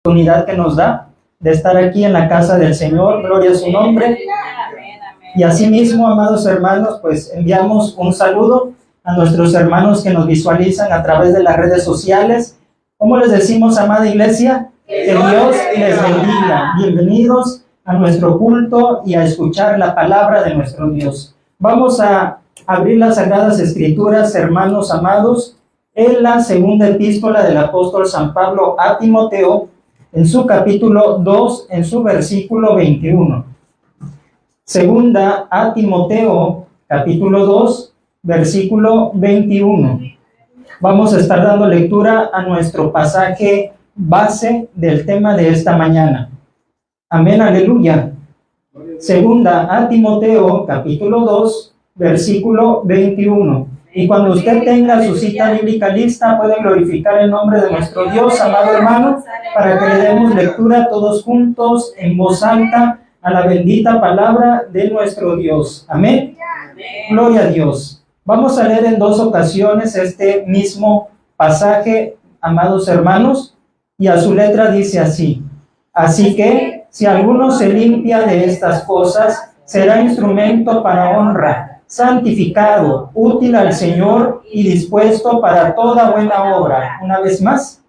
oportunidad que nos da de estar aquí en la casa del Señor. Gloria a su nombre. Y asimismo, amados hermanos, pues enviamos un saludo a nuestros hermanos que nos visualizan a través de las redes sociales. ¿Cómo les decimos, amada iglesia? Que Dios les bendiga. Bienvenidos a nuestro culto y a escuchar la palabra de nuestro Dios. Vamos a abrir las Sagradas Escrituras, hermanos amados, en la segunda epístola del apóstol San Pablo a Timoteo, en su capítulo 2, en su versículo 21. Segunda a Timoteo, capítulo 2, versículo 21. Vamos a estar dando lectura a nuestro pasaje base del tema de esta mañana. Amén, aleluya. Segunda a Timoteo, capítulo 2, versículo 21. Y cuando usted tenga su cita bíblica lista, puede glorificar el nombre de nuestro Dios, amado hermano, para que le demos lectura todos juntos en voz alta a la bendita palabra de nuestro Dios. Amén. Gloria a Dios. Vamos a leer en dos ocasiones este mismo pasaje, amados hermanos, y a su letra dice así: así que si alguno se limpia de estas cosas, será instrumento para honra, santificado, útil al Señor y dispuesto para toda buena obra. Una vez más.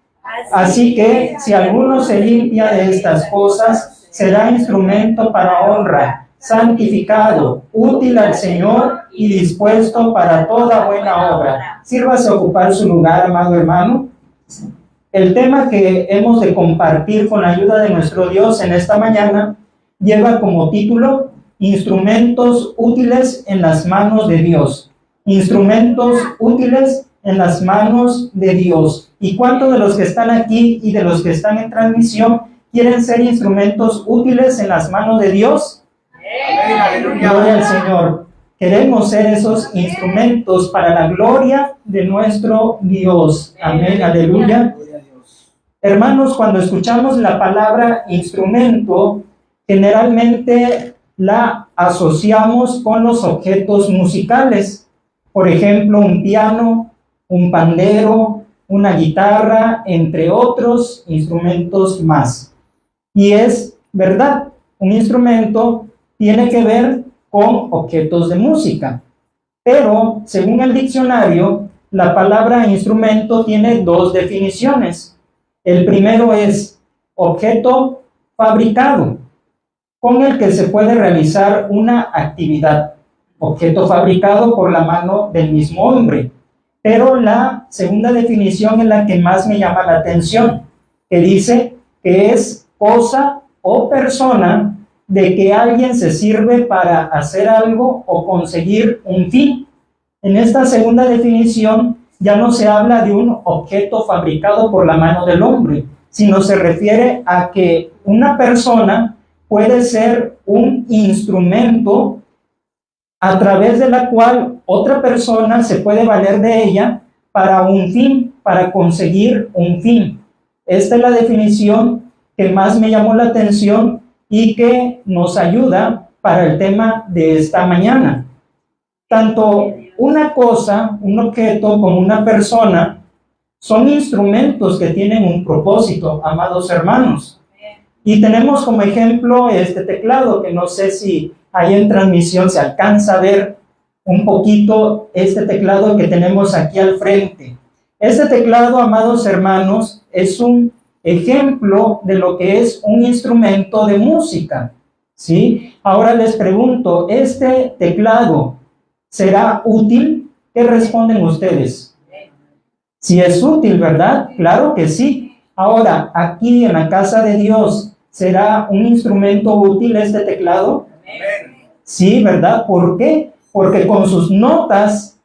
Así que si alguno se limpia de estas cosas, será instrumento para honra, santificado, útil al Señor y dispuesto para toda buena obra. Sírvase a ocupar su lugar, amado hermano. El tema que hemos de compartir con la ayuda de nuestro Dios en esta mañana lleva como título Instrumentos útiles en las manos de Dios. Instrumentos útiles en las manos de Dios. ¿Y cuántos de los que están aquí y de los que están en transmisión quieren ser instrumentos útiles en las manos de Dios? Gloria al Señor. Queremos ser esos instrumentos para la gloria de nuestro Dios. Amén, aleluya. Hermanos, cuando escuchamos la palabra instrumento, generalmente la asociamos con los objetos musicales. Por ejemplo, un piano, un pandero, una guitarra, entre otros instrumentos más. Y es verdad, un instrumento tiene que ver con objetos de música. Pero, según el diccionario, la palabra instrumento tiene dos definiciones. El primero es objeto fabricado, con el que se puede realizar una actividad. Objeto fabricado por la mano del mismo hombre. Pero la segunda definición es la que más me llama la atención, que dice que es cosa o persona de que alguien se sirve para hacer algo o conseguir un fin. En esta segunda definición ya no se habla de un objeto fabricado por la mano del hombre, sino se refiere a que una persona puede ser un instrumento a través de la cual otra persona se puede valer de ella para un fin, para conseguir un fin. Esta es la definición que más me llamó la atención y que nos ayuda para el tema de esta mañana. Tanto una cosa, un objeto, como una persona son instrumentos que tienen un propósito, amados hermanos. Y tenemos como ejemplo este teclado, que no sé si ahí en transmisión se alcanza a ver un poquito este teclado que tenemos aquí al frente. Este teclado, amados hermanos, es un ejemplo de lo que es un instrumento de música, ¿sí? Ahora les pregunto, ¿este teclado será útil? ¿Qué responden ustedes? Si es útil, ¿verdad? Claro que sí. Ahora, aquí en la casa de Dios, ¿será un instrumento útil este teclado? Sí, ¿verdad? ¿Por qué? Porque con sus notas,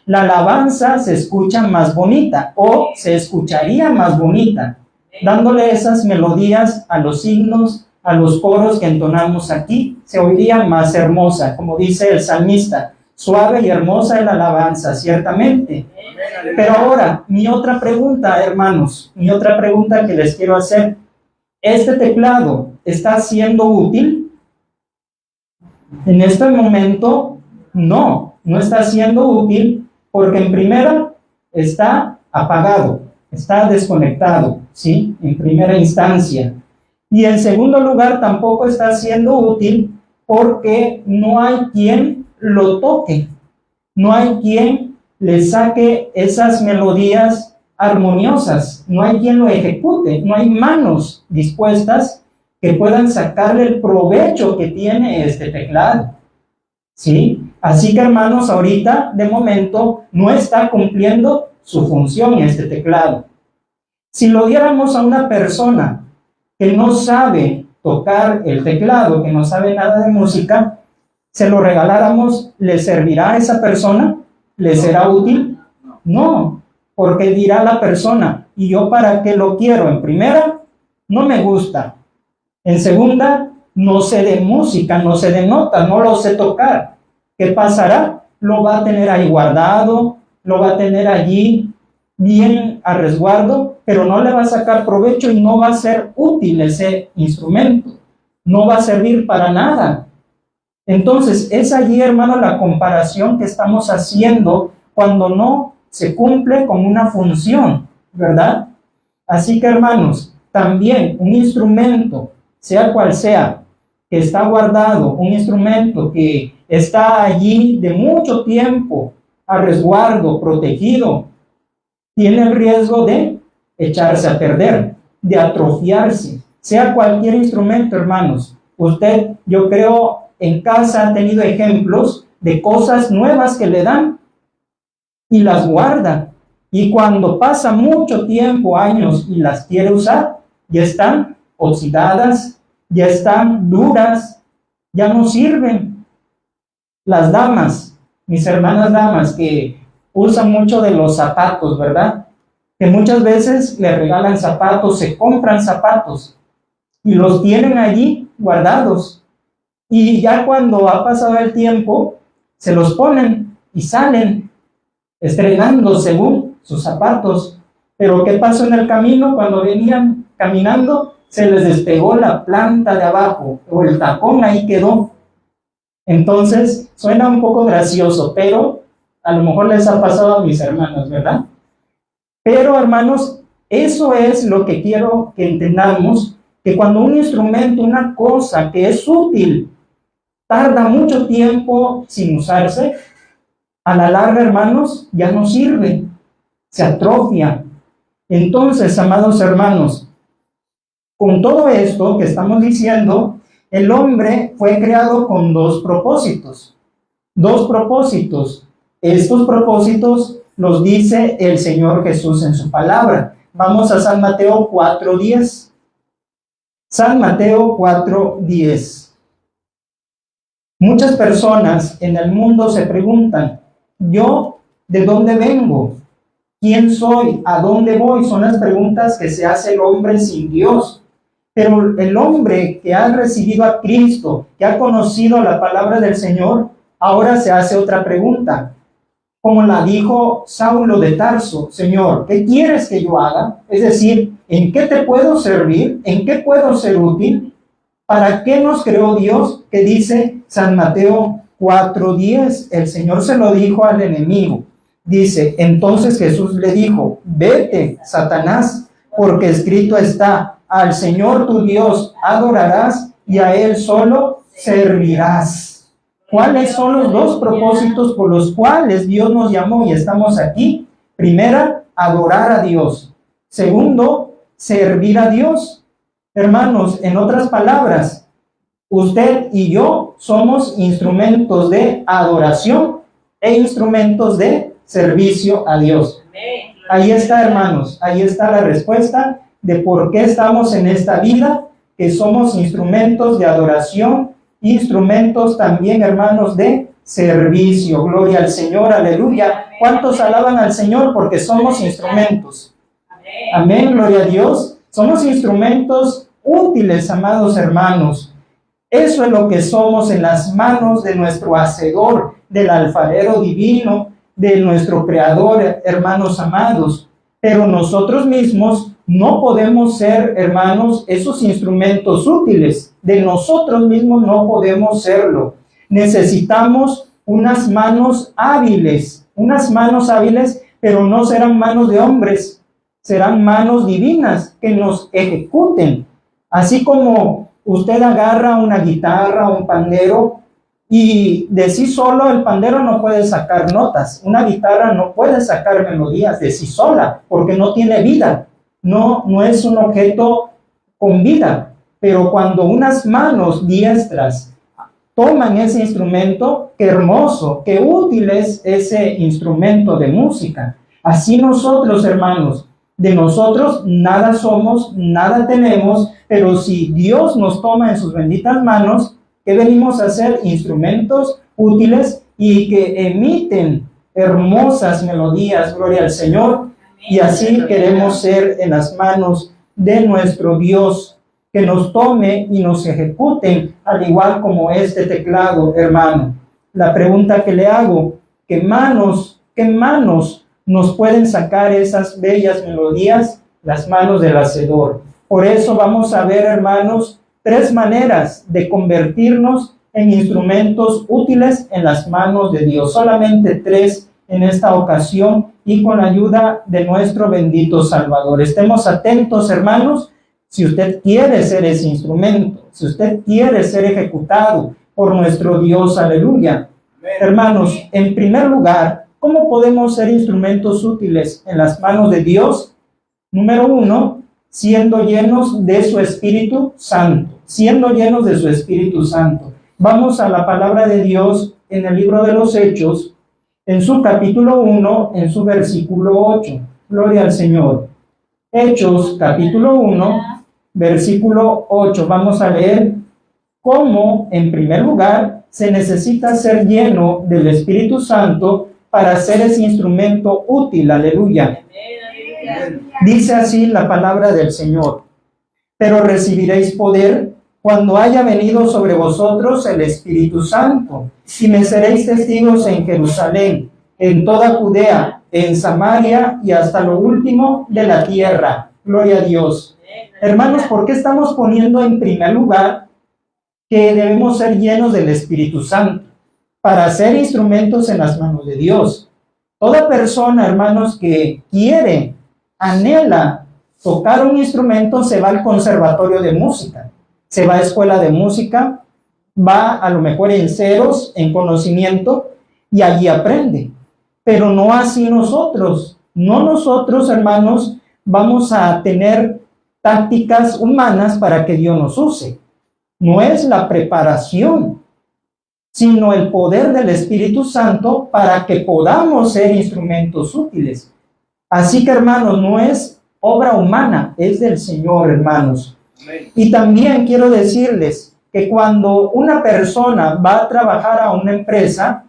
la alabanza se escucha más bonita, o se escucharía más bonita, dándole esas melodías a los signos, a los coros que entonamos aquí, se oiría más hermosa, como dice el salmista, suave y hermosa es la alabanza, ciertamente. Pero ahora, mi otra pregunta, hermanos, mi otra pregunta que les quiero hacer, ¿este teclado está siendo útil? En este momento, no está siendo útil, porque en primera está apagado. está desconectado, ¿sí? En primera instancia. Y en segundo lugar, tampoco está siendo útil porque no hay quien lo toque, no hay quien le saque esas melodías armoniosas, no hay quien lo ejecute, no hay manos dispuestas que puedan sacarle el provecho que tiene este teclado, ¿sí? Así que, hermanos, ahorita, de momento, no está cumpliendo su función este teclado. Si lo diéramos a una persona que no sabe tocar el teclado, que no sabe nada de música, se lo regaláramos, ¿le servirá a esa persona? ¿Le será útil? No, porque dirá la persona, ¿y yo para qué lo quiero? En primera, no me gusta. En segunda, no sé de música, no sé de notas, no lo sé tocar. ¿Qué pasará? Lo va a tener ahí guardado, lo va a tener allí bien a resguardo, pero no le va a sacar provecho y no va a ser útil ese instrumento. No va a servir para nada. Entonces, es allí, hermano, la comparación que estamos haciendo cuando no se cumple con una función, ¿verdad? Así que, hermanos, también un instrumento, sea cual sea, que está guardado, un instrumento que está allí de mucho tiempo, a resguardo, protegido, tiene el riesgo de echarse a perder, de atrofiarse, sea cualquier instrumento, hermanos. Usted, yo creo, en casa ha tenido ejemplos de cosas nuevas que le dan y las guarda. Y cuando pasa mucho tiempo, años, y las quiere usar, ya están oxidadas, ya están duras, ya no sirven. Las damas, mis hermanas damas, que usan mucho de los zapatos, ¿verdad? Que muchas veces le regalan zapatos, se compran zapatos y los tienen allí guardados. Y ya cuando ha pasado el tiempo, se los ponen y salen estrenando según sus zapatos. Pero ¿qué pasó en el camino? Cuando venían caminando, se les despegó la planta de abajo o el tacón, ahí quedó. Entonces, suena un poco gracioso, pero a lo mejor les ha pasado a mis hermanos, ¿verdad? Pero, hermanos, eso es lo que quiero que entendamos, que cuando un instrumento, una cosa que es útil, tarda mucho tiempo sin usarse, a la larga, hermanos, ya no sirve, se atrofia. Entonces, amados hermanos, con todo esto que estamos diciendo, el hombre fue creado con dos propósitos. Dos propósitos. Estos propósitos los dice el Señor Jesús en su palabra. Vamos a San Mateo 4:10. San Mateo 4:10. Muchas personas en el mundo se preguntan, ¿yo de dónde vengo? ¿Quién soy? ¿A dónde voy? Son las preguntas que se hace el hombre sin Dios. Pero el hombre que ha recibido a Cristo, que ha conocido la palabra del Señor, ahora se hace otra pregunta. Como la dijo Saulo de Tarso, Señor, ¿qué quieres que yo haga? Es decir, ¿en qué te puedo servir? ¿En qué puedo ser útil? ¿Para qué nos creó Dios? Que dice San Mateo 4:10. El Señor se lo dijo al enemigo. Dice, entonces Jesús le dijo, vete, Satanás, porque escrito está, al Señor tu Dios adorarás y a Él solo servirás. ¿Cuáles son los dos propósitos por los cuales Dios nos llamó y estamos aquí? Primera, adorar a Dios. Segundo, servir a Dios. Hermanos, en otras palabras, usted y yo somos instrumentos de adoración e instrumentos de servicio a Dios. Ahí está, hermanos, ahí está la respuesta de por qué estamos en esta vida, que somos instrumentos de adoración, instrumentos también, hermanos, de servicio. Gloria al Señor, aleluya. ¿Cuántos alaban al Señor? Porque somos instrumentos. Amén, gloria a Dios. Somos instrumentos útiles, amados hermanos. Eso es lo que somos en las manos de nuestro Hacedor, del alfarero divino, de nuestro Creador, hermanos amados. Pero nosotros mismos no podemos ser, hermanos, esos instrumentos útiles. De nosotros mismos no podemos serlo. Necesitamos unas manos hábiles, pero no serán manos de hombres, serán manos divinas que nos ejecuten. Así como usted agarra una guitarra, un pandero, y de sí solo el pandero no puede sacar notas. Una guitarra no puede sacar melodías de sí sola, porque no tiene vida. No es un objeto con vida. Pero cuando unas manos diestras toman ese instrumento, qué hermoso, qué útil es ese instrumento de música. Así nosotros, hermanos, de nosotros nada somos, nada tenemos, pero si Dios nos toma en sus benditas manos, ¿qué venimos a hacer? Instrumentos útiles y que emiten hermosas melodías, gloria al Señor, y así queremos ser en las manos de nuestro Dios, que nos tome y nos ejecuten, al igual como este teclado, hermano. La pregunta que le hago, ¿qué manos nos pueden sacar esas bellas melodías? Las manos del Hacedor. Por eso vamos a ver, hermanos, 3 maneras de convertirnos en instrumentos útiles en las manos de Dios. Solamente 3 en esta ocasión y con la ayuda de nuestro bendito Salvador. Estemos atentos, hermanos. Si usted quiere ser ese instrumento, si usted quiere ser ejecutado por nuestro Dios, aleluya. Amén. Hermanos, en primer lugar, ¿cómo podemos ser instrumentos útiles en las manos de Dios? Número 1, siendo llenos de su Espíritu Santo. Siendo llenos de su Espíritu Santo. Vamos a la palabra de Dios en el libro de los Hechos, en su capítulo 1, en su versículo 8. Gloria al Señor. Hechos, capítulo 1, versículo 8. Vamos a leer cómo, en primer lugar, se necesita ser lleno del Espíritu Santo para ser ese instrumento útil. Aleluya. Dice así la palabra del Señor: pero recibiréis poder cuando haya venido sobre vosotros el Espíritu Santo, y me seréis testigos en Jerusalén, en toda Judea, en Samaria y hasta lo último de la tierra. Gloria a Dios. Hermanos, ¿por qué estamos poniendo en primer lugar que debemos ser llenos del Espíritu Santo? Para ser instrumentos en las manos de Dios. Toda persona, hermanos, que quiere, anhela tocar un instrumento, se va al conservatorio de música, se va a escuela de música, va a lo mejor en ceros, en conocimiento, y allí aprende. Pero no así nosotros. No nosotros, hermanos, vamos a tener tácticas humanas para que Dios nos use. No es la preparación, sino el poder del Espíritu Santo para que podamos ser instrumentos útiles. Así que, hermanos, no es obra humana, es del Señor, hermanos. Amén. Y también quiero decirles que cuando una persona va a trabajar a una empresa,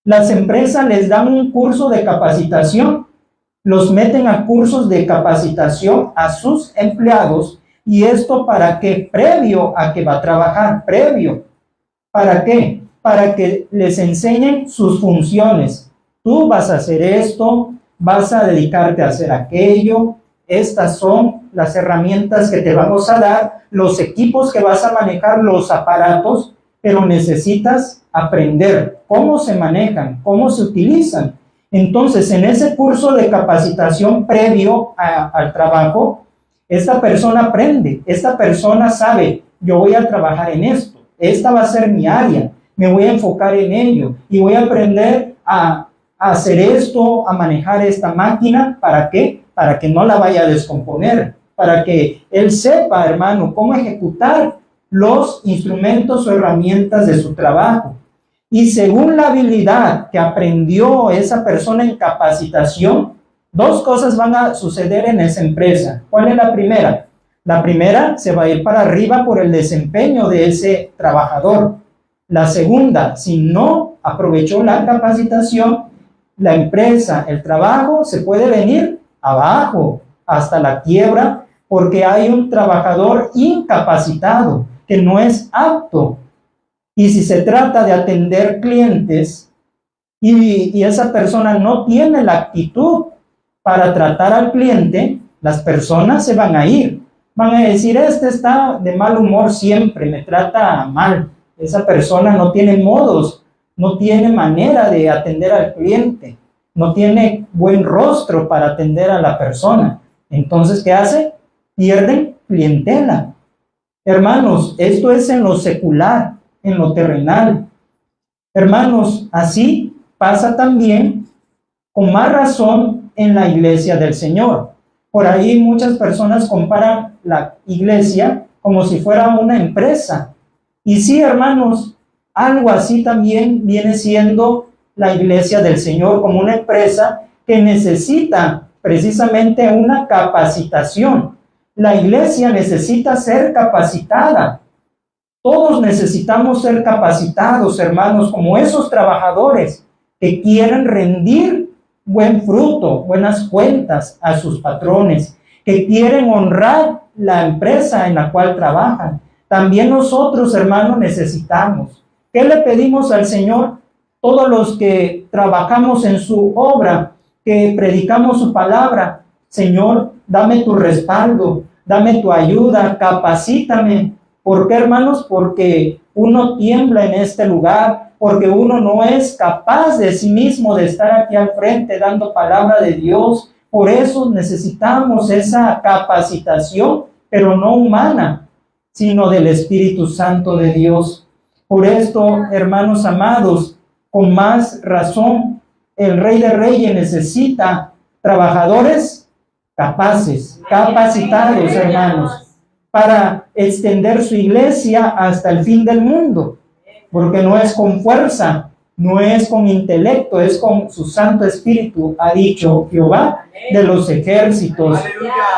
las empresas les dan un curso de capacitación, los meten a cursos de capacitación a sus empleados. ¿Y esto para qué? Previo a que va a trabajar, previo. ¿Para qué? Para que les enseñen sus funciones. Tú vas a hacer esto, vas a dedicarte a hacer aquello. Estas son las herramientas que te vamos a dar, los equipos que vas a manejar, los aparatos, pero necesitas aprender cómo se manejan, cómo se utilizan. Entonces, en ese curso de capacitación previo al trabajo, esta persona aprende, esta persona sabe, yo voy a trabajar en esto, esta va a ser mi área, me voy a enfocar en ello y voy a aprender a hacer esto, a manejar esta máquina. ¿Para qué? Para que no la vaya a descomponer, para que él sepa, hermano, cómo ejecutar los instrumentos o herramientas de su trabajo. Y según la habilidad que aprendió esa persona en capacitación, 2 cosas van a suceder en esa empresa. ¿Cuál es la primera? La primera, se va a ir para arriba por el desempeño de ese trabajador. La segunda, si no aprovechó la capacitación, la empresa, el trabajo, se puede venir abajo hasta la quiebra, porque hay un trabajador incapacitado que no es apto. Y si se trata de atender clientes y esa persona no tiene la actitud para tratar al cliente, las personas se van a ir. Van a decir, este está de mal humor siempre, me trata mal. Esa persona no tiene modos, no tiene manera de atender al cliente, no tiene buen rostro para atender a la persona. Entonces, ¿qué hace? Pierden clientela. Hermanos, esto es en lo secular, en lo terrenal. Hermanos, así pasa también, con más razón, en la iglesia del Señor. Por ahí muchas personas comparan la iglesia como si fuera una empresa. Y sí, hermanos, algo así también viene siendo la iglesia del Señor, como una empresa que necesita precisamente una capacitación. La iglesia necesita ser capacitada. Todos necesitamos ser capacitados, hermanos, como esos trabajadores que quieren rendir buen fruto, buenas cuentas a sus patrones, que quieren honrar la empresa en la cual trabajan. También nosotros, hermanos, necesitamos. ¿Qué le pedimos al Señor? Todos los que trabajamos en su obra, que predicamos su palabra, Señor, dame tu respaldo, dame tu ayuda, capacítame. ¿Por qué, hermanos? Porque uno tiembla en este lugar, porque uno no es capaz de sí mismo de estar aquí al frente dando palabra de Dios. Por eso necesitamos esa capacitación, pero no humana, sino del Espíritu Santo de Dios. Por esto, hermanos amados, con más razón, el Rey de Reyes necesita trabajadores capaces, capacitados, hermanos, para extender su iglesia hasta el fin del mundo, porque no es con fuerza, no es con intelecto, es con su Santo Espíritu, ha dicho Jehová de los ejércitos.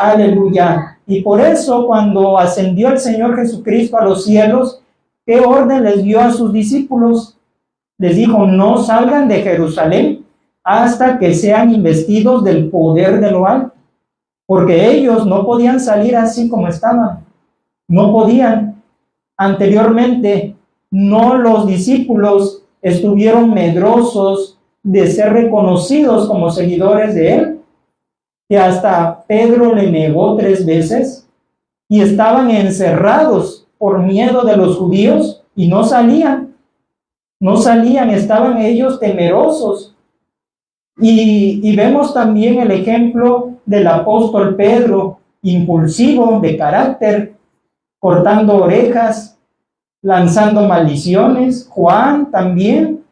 Aleluya. Y por eso, cuando ascendió el Señor Jesucristo a los cielos, ¿qué orden les dio a sus discípulos? Les dijo, no salgan de Jerusalén hasta que sean investidos del poder de lo alto, porque ellos no podían salir así como estaban, no podían. Anteriormente, no, los discípulos estuvieron medrosos de ser reconocidos como seguidores de él, que hasta Pedro le negó 3 veces, y estaban encerrados por miedo de los judíos y no salían, estaban ellos temerosos. Y vemos también el ejemplo del apóstol Pedro, impulsivo de carácter, cortando orejas, lanzando maldiciones. Juan también.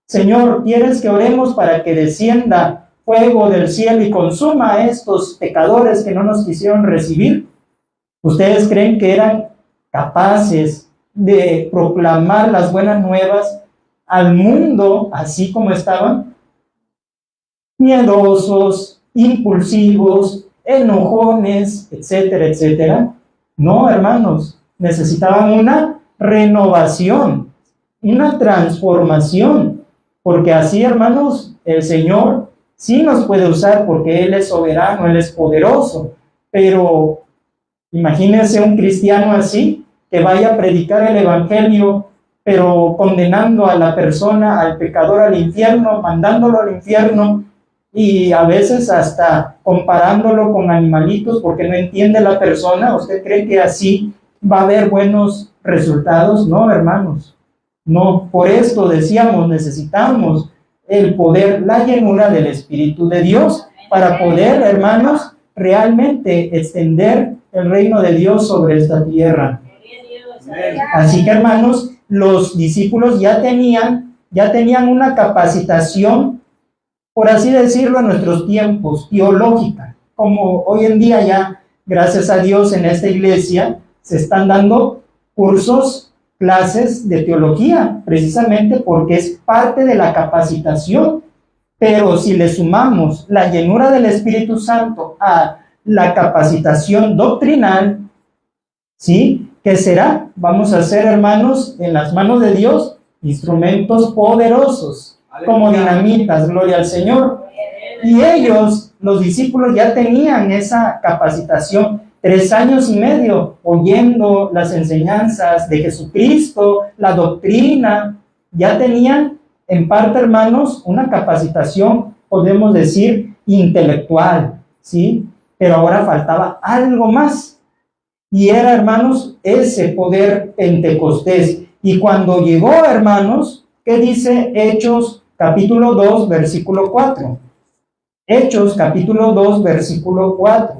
Señor, ¿quieres que oremos para que descienda fuego del cielo y consuma a estos pecadores que no nos quisieron recibir? ¿Ustedes creen que eran capaces de proclamar las buenas nuevas al mundo así como estaban? Miedosos, impulsivos, enojones, etcétera, etcétera. No, hermanos, necesitaban una renovación, una transformación, porque así, hermanos, el Señor sí nos puede usar porque Él es soberano, Él es poderoso, pero imagínense un cristiano así, que vaya a predicar el evangelio, pero condenando a la persona, al pecador al infierno, mandándolo al infierno, y a veces hasta comparándolo con animalitos porque no entiende la persona. ¿Usted cree que así va a haber buenos resultados? No, hermanos, no. Por esto decíamos, necesitamos el poder, la llenura del Espíritu de Dios para poder, hermanos, realmente extender el reino de Dios sobre esta tierra. Así que, hermanos, los discípulos ya tenían una capacitación, por así decirlo, en nuestros tiempos, teológica, como hoy en día ya, gracias a Dios, en esta iglesia se están dando cursos, clases de teología, precisamente porque es parte de la capacitación. Pero si le sumamos la llenura del Espíritu Santo a la capacitación doctrinal, ¿sí? ¿Qué será? Vamos a ser, hermanos, en las manos de Dios, instrumentos poderosos, como dinamitas, gloria al Señor. Y ellos, los discípulos, ya tenían esa capacitación, 3 años y medio oyendo las enseñanzas de Jesucristo, la doctrina. Ya tenían en parte, hermanos, una capacitación, podemos decir, intelectual, ¿sí? Pero ahora faltaba algo más, y era, hermanos, ese poder pentecostés. Y cuando llegó, hermanos, ¿qué dice Hechos capítulo 2, versículo 4? Hechos capítulo 2, versículo 4.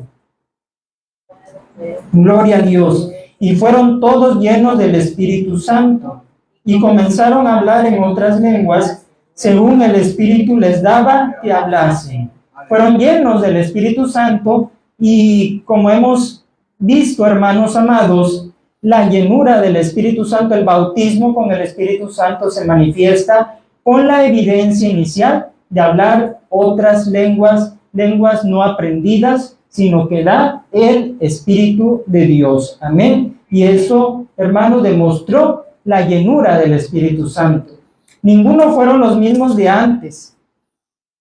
Gloria a Dios. Y fueron todos llenos del Espíritu Santo y comenzaron a hablar en otras lenguas según el Espíritu les daba que hablasen. Fueron llenos del Espíritu Santo y, como hemos visto, hermanos amados, la llenura del Espíritu Santo, el bautismo con el Espíritu Santo se manifiesta con la evidencia inicial de hablar otras lenguas, lenguas no aprendidas, sino que da el Espíritu de Dios. Amén. Y eso, hermanos, demostró la llenura del Espíritu Santo. Ninguno fueron los mismos de antes.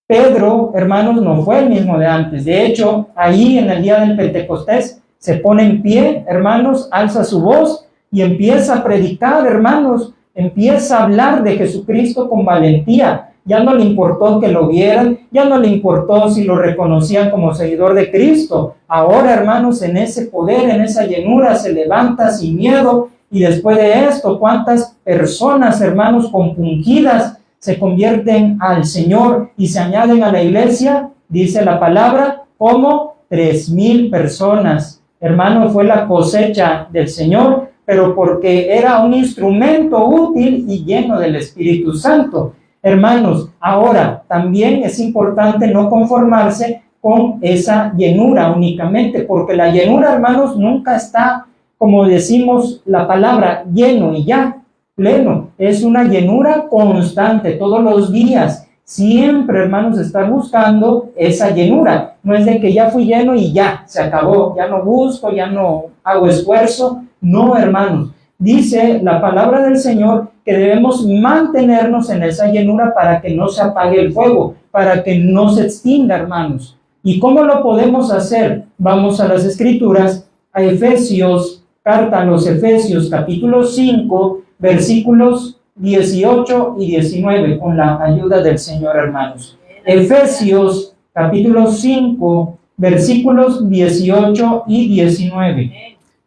Pedro, hermanos, no fue el mismo de antes. De hecho, ahí en el día del Pentecostés se pone en pie, hermanos, alza su voz y empieza a predicar, hermanos, empieza a hablar de Jesucristo con valentía. Ya no le importó que lo vieran, ya no le importó si lo reconocían como seguidor de Cristo. Ahora, hermanos, en ese poder, en esa llenura, se levanta sin miedo. Y después de esto, ¿cuántas personas, hermanos, compungidas se convierten al Señor y se añaden a la iglesia? Dice la palabra, como 3,000 personas. Hermano, fue la cosecha del Señor, pero porque era un instrumento útil y lleno del Espíritu Santo. Hermanos, ahora también es importante no conformarse con esa llenura únicamente, porque la llenura, hermanos, nunca está, como decimos la palabra, lleno y ya, pleno. Es una llenura constante, todos los días. Siempre, hermanos, estar buscando esa llenura. No es de que ya fui lleno y ya, se acabó, ya no busco, ya no hago esfuerzo. No, hermanos. Dice la palabra del Señor que debemos mantenernos en esa llenura para que no se apague el fuego, para que no se extinga, hermanos. ¿Y cómo lo podemos hacer? Vamos a las Escrituras, a Efesios, carta a los Efesios, capítulo 5, versículos 18 y 19, con la ayuda del Señor, hermanos. Efesios, capítulo 5, versículos 18 y 19.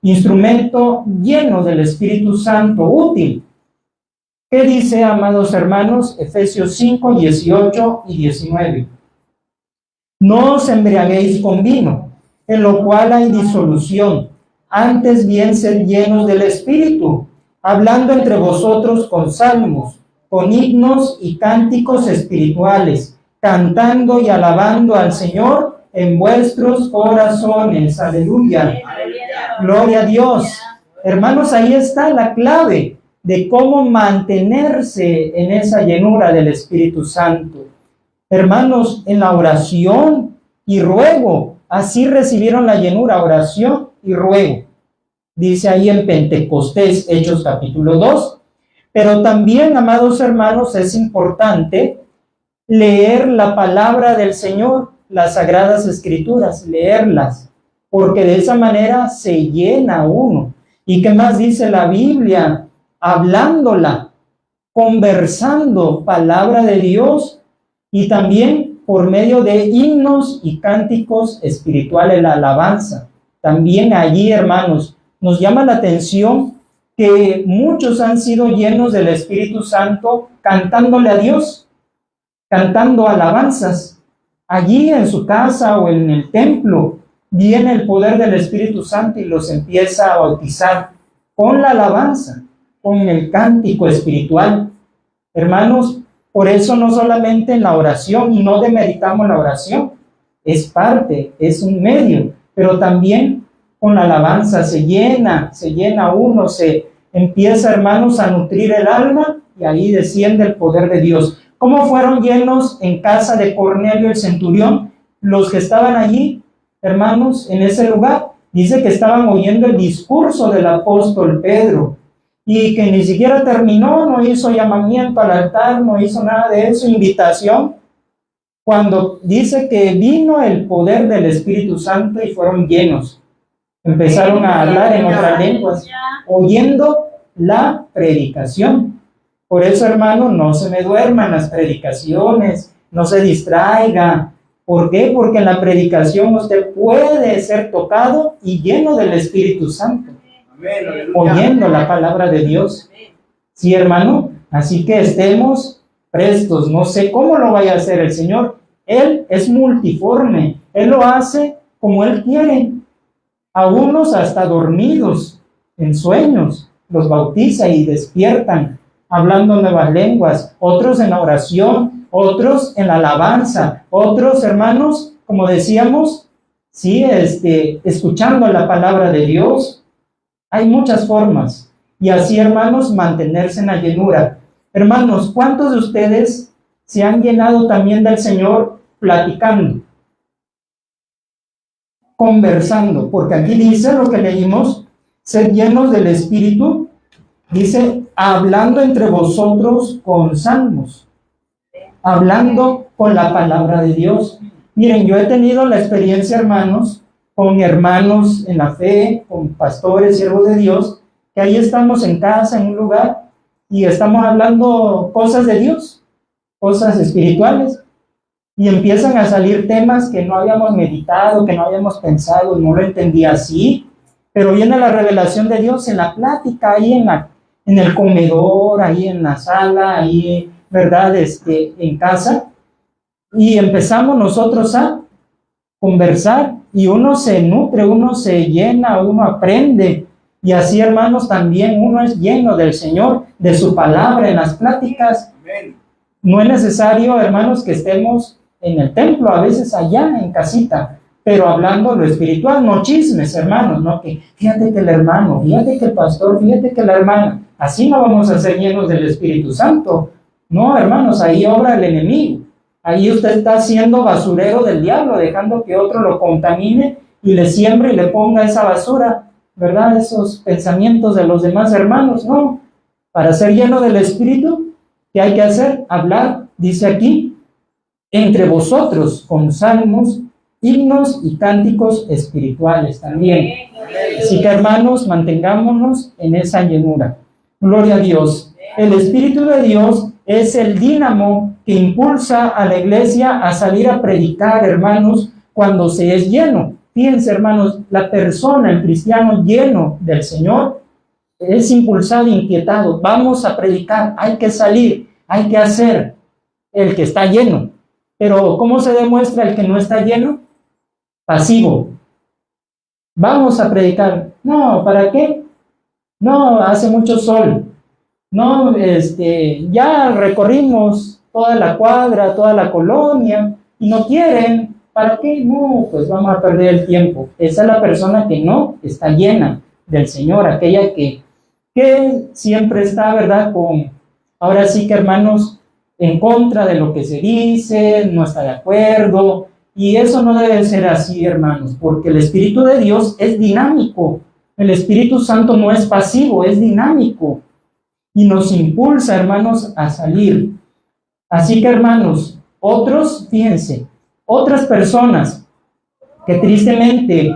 Instrumento lleno del Espíritu Santo, útil. ¿Qué dice, amados hermanos? Efesios 5, 18 y 19. No os embriaguéis con vino, en lo cual hay disolución, antes bien sed llenos del Espíritu, hablando entre vosotros con salmos, con himnos y cánticos espirituales, cantando y alabando al Señor en vuestros corazones. Aleluya. Gloria a Dios. Hermanos, ahí está la clave de cómo mantenerse en esa llenura del Espíritu Santo. Hermanos, en la oración y ruego, así recibieron la llenura, oración y ruego. Dice ahí en Pentecostés, Hechos capítulo 2. Pero también, amados hermanos, es importante leer la palabra del Señor, las Sagradas Escrituras, leerlas, porque de esa manera se llena uno. ¿Y qué más dice la Biblia? Hablándola, conversando palabra de Dios y también por medio de himnos y cánticos espirituales, la alabanza. También allí, hermanos, nos llama la atención que muchos han sido llenos del Espíritu Santo cantándole a Dios, cantando alabanzas. Allí en su casa o en el templo viene el poder del Espíritu Santo y los empieza a bautizar con la alabanza, con el cántico espiritual. Hermanos, por eso no solamente en la oración, y no demeritamos la oración, es parte, es un medio, pero también con la alabanza se llena uno, se empieza, hermanos, a nutrir el alma y ahí desciende el poder de Dios. ¿Cómo fueron llenos en casa de Cornelio el centurión los que estaban allí, hermanos, en ese lugar? Dice que estaban oyendo el discurso del apóstol Pedro y que ni siquiera terminó, no hizo llamamiento al altar, no hizo nada de eso, invitación. Cuando dice que vino el poder del Espíritu Santo y fueron llenos, empezaron a hablar en otras lenguas, oyendo la predicación. Por eso, hermano, no se me duerman las predicaciones, no se distraiga. ¿Por qué? Porque en la predicación usted puede ser tocado y lleno del Espíritu Santo, oyendo la palabra de Dios. Sí, hermano, así que estemos prestos. No sé cómo lo vaya a hacer el Señor. Él es multiforme, Él lo hace como Él quiere. A unos hasta dormidos, en sueños, los bautiza y despiertan, hablando nuevas lenguas, otros en la oración, otros en la alabanza, otros, hermanos, como decíamos, sí, escuchando la palabra de Dios. Hay muchas formas. Y así, hermanos, mantenerse en la llenura. Hermanos, ¿cuántos de ustedes se han llenado también del Señor platicando, conversando? Porque aquí dice lo que leímos, sed llenos del Espíritu, dice, hablando entre vosotros con salmos, hablando con la palabra de Dios. Miren, yo he tenido la experiencia, hermanos, con hermanos en la fe, con pastores, siervos de Dios, que ahí estamos en casa, en un lugar, y estamos hablando cosas de Dios, cosas espirituales, y empiezan a salir temas que no habíamos meditado, que no habíamos pensado, no lo entendía así, pero viene la revelación de Dios en la plática, ahí en el comedor, ahí en la sala, ahí, ¿verdad?, en casa, y empezamos nosotros a conversar, y uno se nutre, uno se llena, uno aprende, y así, hermanos, también uno es lleno del Señor, de su palabra en las pláticas. No es necesario, hermanos, que estemos en el templo, a veces allá en casita, pero hablando lo espiritual, no chismes, hermanos, no que fíjate que el hermano, fíjate que el pastor, fíjate que la hermana, así no vamos a ser llenos del Espíritu Santo. No, hermanos, ahí obra el enemigo. Ahí usted está siendo basurero del diablo, dejando que otro lo contamine y le siembre y le ponga esa basura, ¿verdad? Esos pensamientos de los demás hermanos. No, para ser lleno del Espíritu, ¿qué hay que hacer? Hablar, dice aquí, entre vosotros con salmos, himnos y cánticos espirituales también. Así que, hermanos, mantengámonos en esa llenura. Gloria a Dios. El Espíritu de Dios es el dínamo que impulsa a la iglesia a salir a predicar, hermanos, cuando se es lleno. Fíjense, hermanos, la persona, el cristiano lleno del Señor, es impulsado, inquietado. Vamos a predicar, hay que salir, hay que hacer. El que está lleno. Pero ¿cómo se demuestra el que no está lleno? Pasivo. Vamos a predicar. No, ¿para qué? No, hace mucho sol. No, ya recorrimos toda la cuadra, toda la colonia, y no quieren. ¿Para qué? No, pues vamos a perder el tiempo. Esa es la persona que no está llena del Señor, aquella que siempre está, ¿verdad? Ahora sí que, hermanos, en contra de lo que se dice, no está de acuerdo, y eso no debe ser así, hermanos, porque el Espíritu de Dios es dinámico. El Espíritu Santo no es pasivo, es dinámico. Y nos impulsa, hermanos, a salir. Así que, hermanos, fíjense, otras personas que tristemente,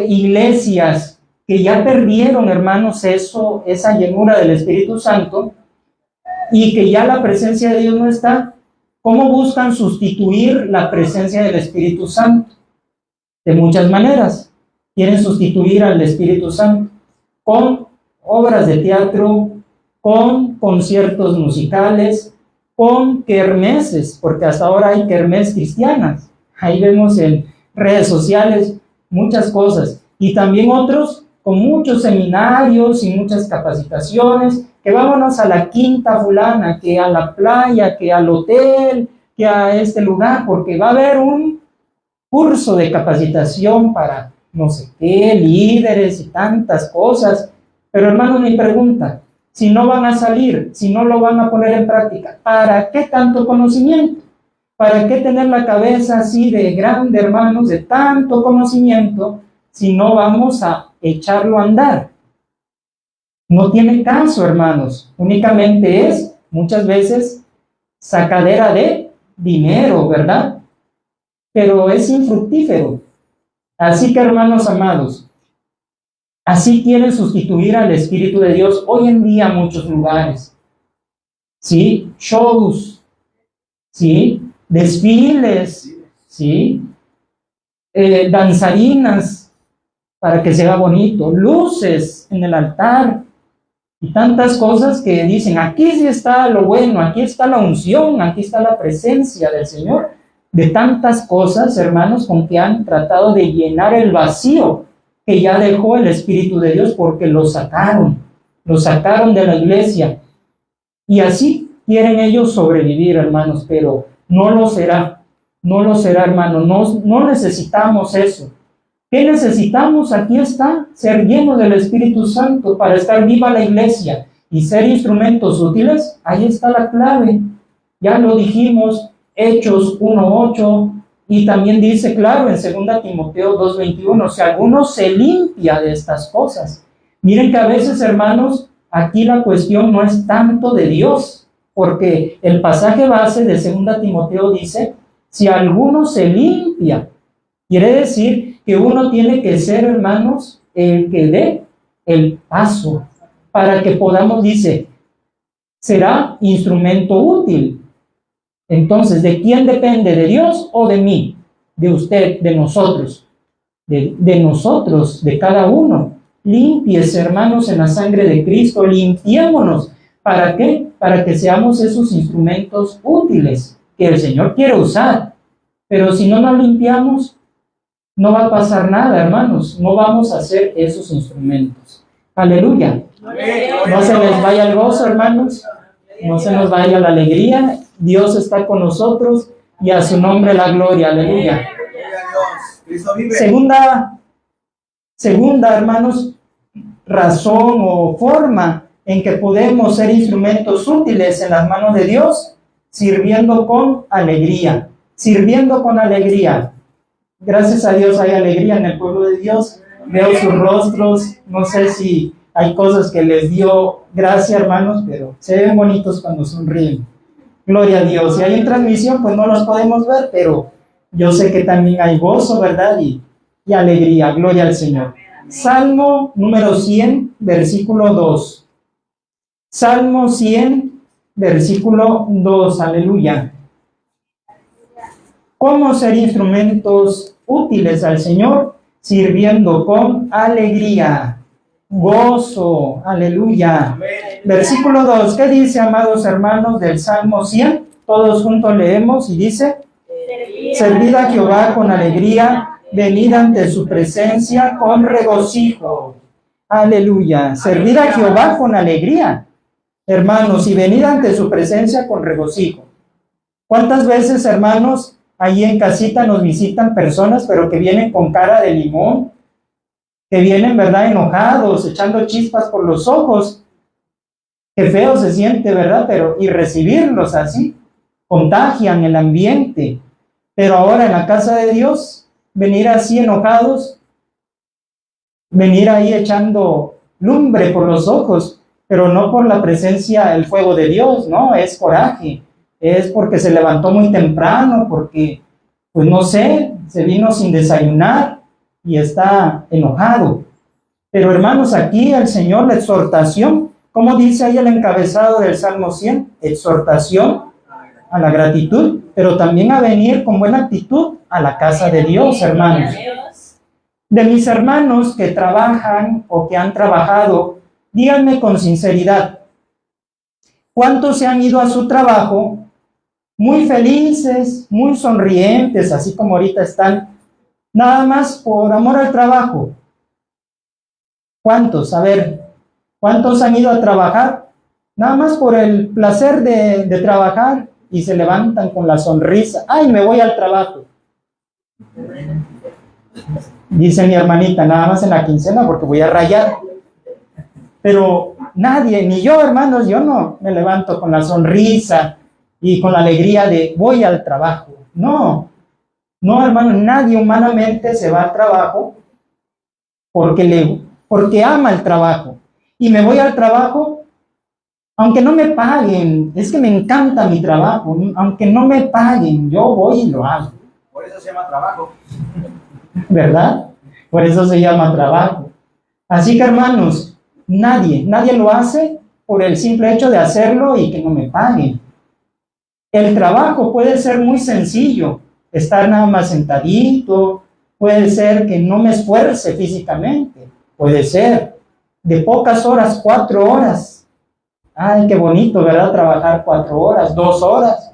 iglesias que ya perdieron, hermanos, esa llenura del Espíritu Santo, y que ya la presencia de Dios no está, ¿cómo buscan sustituir la presencia del Espíritu Santo? De muchas maneras. Quieren sustituir al Espíritu Santo con obras de teatro, con conciertos musicales, con kermeses, porque hasta ahora hay kermes cristianas. Ahí vemos en redes sociales muchas cosas. Y también otros con muchos seminarios y muchas capacitaciones, que vámonos a la quinta fulana, que a la playa, que al hotel, que a este lugar, porque va a haber un curso de capacitación para no sé qué, líderes y tantas cosas. Pero, hermano, mi pregunta, si no van a salir, si no lo van a poner en práctica, ¿para qué tanto conocimiento? ¿Para qué tener la cabeza así de grande, hermanos, de tanto conocimiento, si no vamos a echarlo a andar? No tiene caso, hermanos. Únicamente es, muchas veces, sacadera de dinero, ¿verdad? Pero es infructífero. Así que, hermanos amados, así quieren sustituir al Espíritu de Dios hoy en día en muchos lugares. ¿Sí? Shows, ¿sí? Desfiles, ¿sí? Danzarinas para que sea bonito, luces en el altar y tantas cosas que dicen, aquí sí está lo bueno, aquí está la unción, aquí está la presencia del Señor. De tantas cosas, hermanos, con que han tratado de llenar el vacío que ya dejó el Espíritu de Dios porque lo sacaron de la iglesia. Y así quieren ellos sobrevivir, hermanos, pero no lo será, hermano, no necesitamos eso. ¿Qué necesitamos? Aquí está, ser llenos del Espíritu Santo para estar viva la iglesia y ser instrumentos útiles. Ahí está la clave. Ya lo dijimos, Hechos 1:8, y también dice claro en 2 Timoteo 2:21, si alguno se limpia de estas cosas. Miren que a veces, hermanos, aquí la cuestión no es tanto de Dios, porque el pasaje base de 2 Timoteo dice, si alguno se limpia, quiere decir que uno tiene que ser, hermanos, el que dé el paso para que podamos, dice, será instrumento útil. Entonces, ¿de quién depende? ¿De Dios o de mí? De usted, de nosotros. De nosotros, de cada uno. Límpiese, hermanos, en la sangre de Cristo. Limpiémonos. ¿Para qué? Para que seamos esos instrumentos útiles que el Señor quiere usar. Pero si no nos limpiamos, no va a pasar nada, hermanos. No vamos a ser esos instrumentos. Aleluya. No se les vaya el gozo, hermanos. No se nos vaya la alegría. Dios está con nosotros y a su nombre la gloria. Aleluya. Segunda, hermanos, razón o forma en que podemos ser instrumentos útiles en las manos de Dios, sirviendo con alegría. Sirviendo con alegría. Gracias a Dios hay alegría en el pueblo de Dios. Veo sus rostros. No sé si hay cosas que les dio gracia, hermanos, pero se ven bonitos cuando sonríen. Gloria a Dios. Si hay en transmisión, pues no los podemos ver, pero yo sé que también hay gozo, ¿verdad? Y alegría. Gloria al Señor. Salmo número 100, versículo 2. Salmo 100, versículo 2. Aleluya. ¿Cómo ser instrumentos útiles al Señor? Sirviendo con alegría, gozo, aleluya. Versículo 2, ¿qué dice, amados hermanos, del Salmo 100? Todos juntos leemos y dice, servid a Jehová con alegría, venid ante su presencia con regocijo. Aleluya, servid a Jehová con alegría, hermanos, y venid ante su presencia con regocijo. ¿Cuántas veces, hermanos, ahí en casita nos visitan personas, pero que vienen con cara de limón, que vienen, ¿verdad?, enojados, echando chispas por los ojos? Qué feo se siente, ¿verdad? Pero, y recibirlos así, contagian el ambiente. Pero ahora en la casa de Dios, venir así enojados, venir ahí echando lumbre por los ojos, pero no por la presencia, el fuego de Dios, no, es coraje. Es porque se levantó muy temprano, porque, pues no sé, se vino sin desayunar y está enojado. Pero hermanos, aquí el Señor, la exhortación, ¿cómo dice ahí el encabezado del Salmo 100? Exhortación a la gratitud, pero también a venir con buena actitud a la casa de Dios, hermanos. De mis hermanos que trabajan o que han trabajado, díganme con sinceridad, ¿cuántos se han ido a su trabajo muy felices, muy sonrientes, así como ahorita están, nada más por amor al trabajo? ¿Cuántos? A ver, ¿cuántos han ido a trabajar nada más por el placer de trabajar y se levantan con la sonrisa? ¡Ay, me voy al trabajo! Dice mi hermanita, nada más en la quincena porque voy a rayar. Pero nadie, ni yo, hermanos, yo no me levanto con la sonrisa y con la alegría de voy al trabajo. No, hermano, nadie humanamente se va al trabajo porque ama el trabajo. Y me voy al trabajo, aunque no me paguen, es que me encanta mi trabajo, aunque no me paguen, yo voy y lo hago. Por eso se llama trabajo. ¿Verdad? Por eso se llama trabajo. Así que, hermanos, nadie lo hace por el simple hecho de hacerlo y que no me paguen. El trabajo puede ser muy sencillo, estar nada más sentadito, puede ser que no me esfuerce físicamente, puede ser de pocas horas, 4 horas. Ay, qué bonito, ¿verdad? Trabajar 4 horas, 2 horas.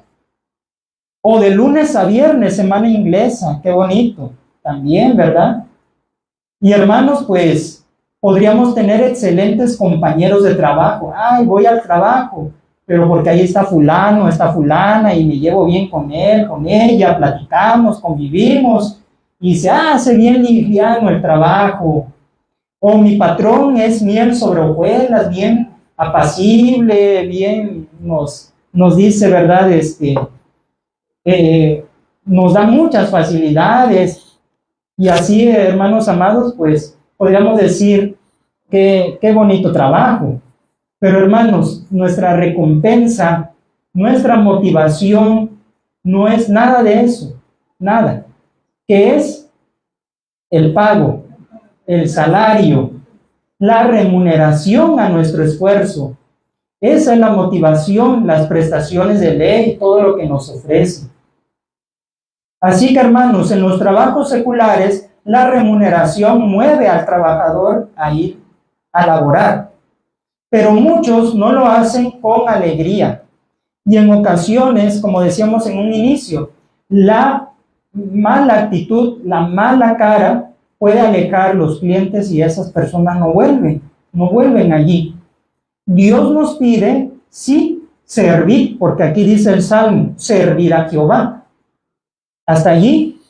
O de lunes a viernes, semana inglesa, qué bonito, también, ¿verdad? Y hermanos, pues podríamos tener excelentes compañeros de trabajo. Ay, voy al trabajo, pero porque ahí está fulano, está fulana, y me llevo bien con él, con ella, platicamos, convivimos, y se hace bien liviano el trabajo. O mi patrón es miel sobre hojuelas, bien apacible, bien nos dice, ¿verdad? Nos da muchas facilidades. Y así, hermanos amados, pues podríamos decir que qué bonito trabajo. Pero hermanos, nuestra recompensa, nuestra motivación, no es nada de eso, nada. ¿Qué es? El pago, el salario, la remuneración a nuestro esfuerzo. Esa es la motivación, las prestaciones de ley, todo lo que nos ofrece. Así que hermanos, en los trabajos seculares, la remuneración mueve al trabajador a ir a laborar. Pero muchos no lo hacen con alegría. Y en ocasiones, como decíamos en un inicio, la mala actitud, la mala cara puede alejar los clientes y esas personas no vuelven allí. Dios nos pide, sí, servir, porque aquí dice el Salmo, servir a Jehová. Hasta allí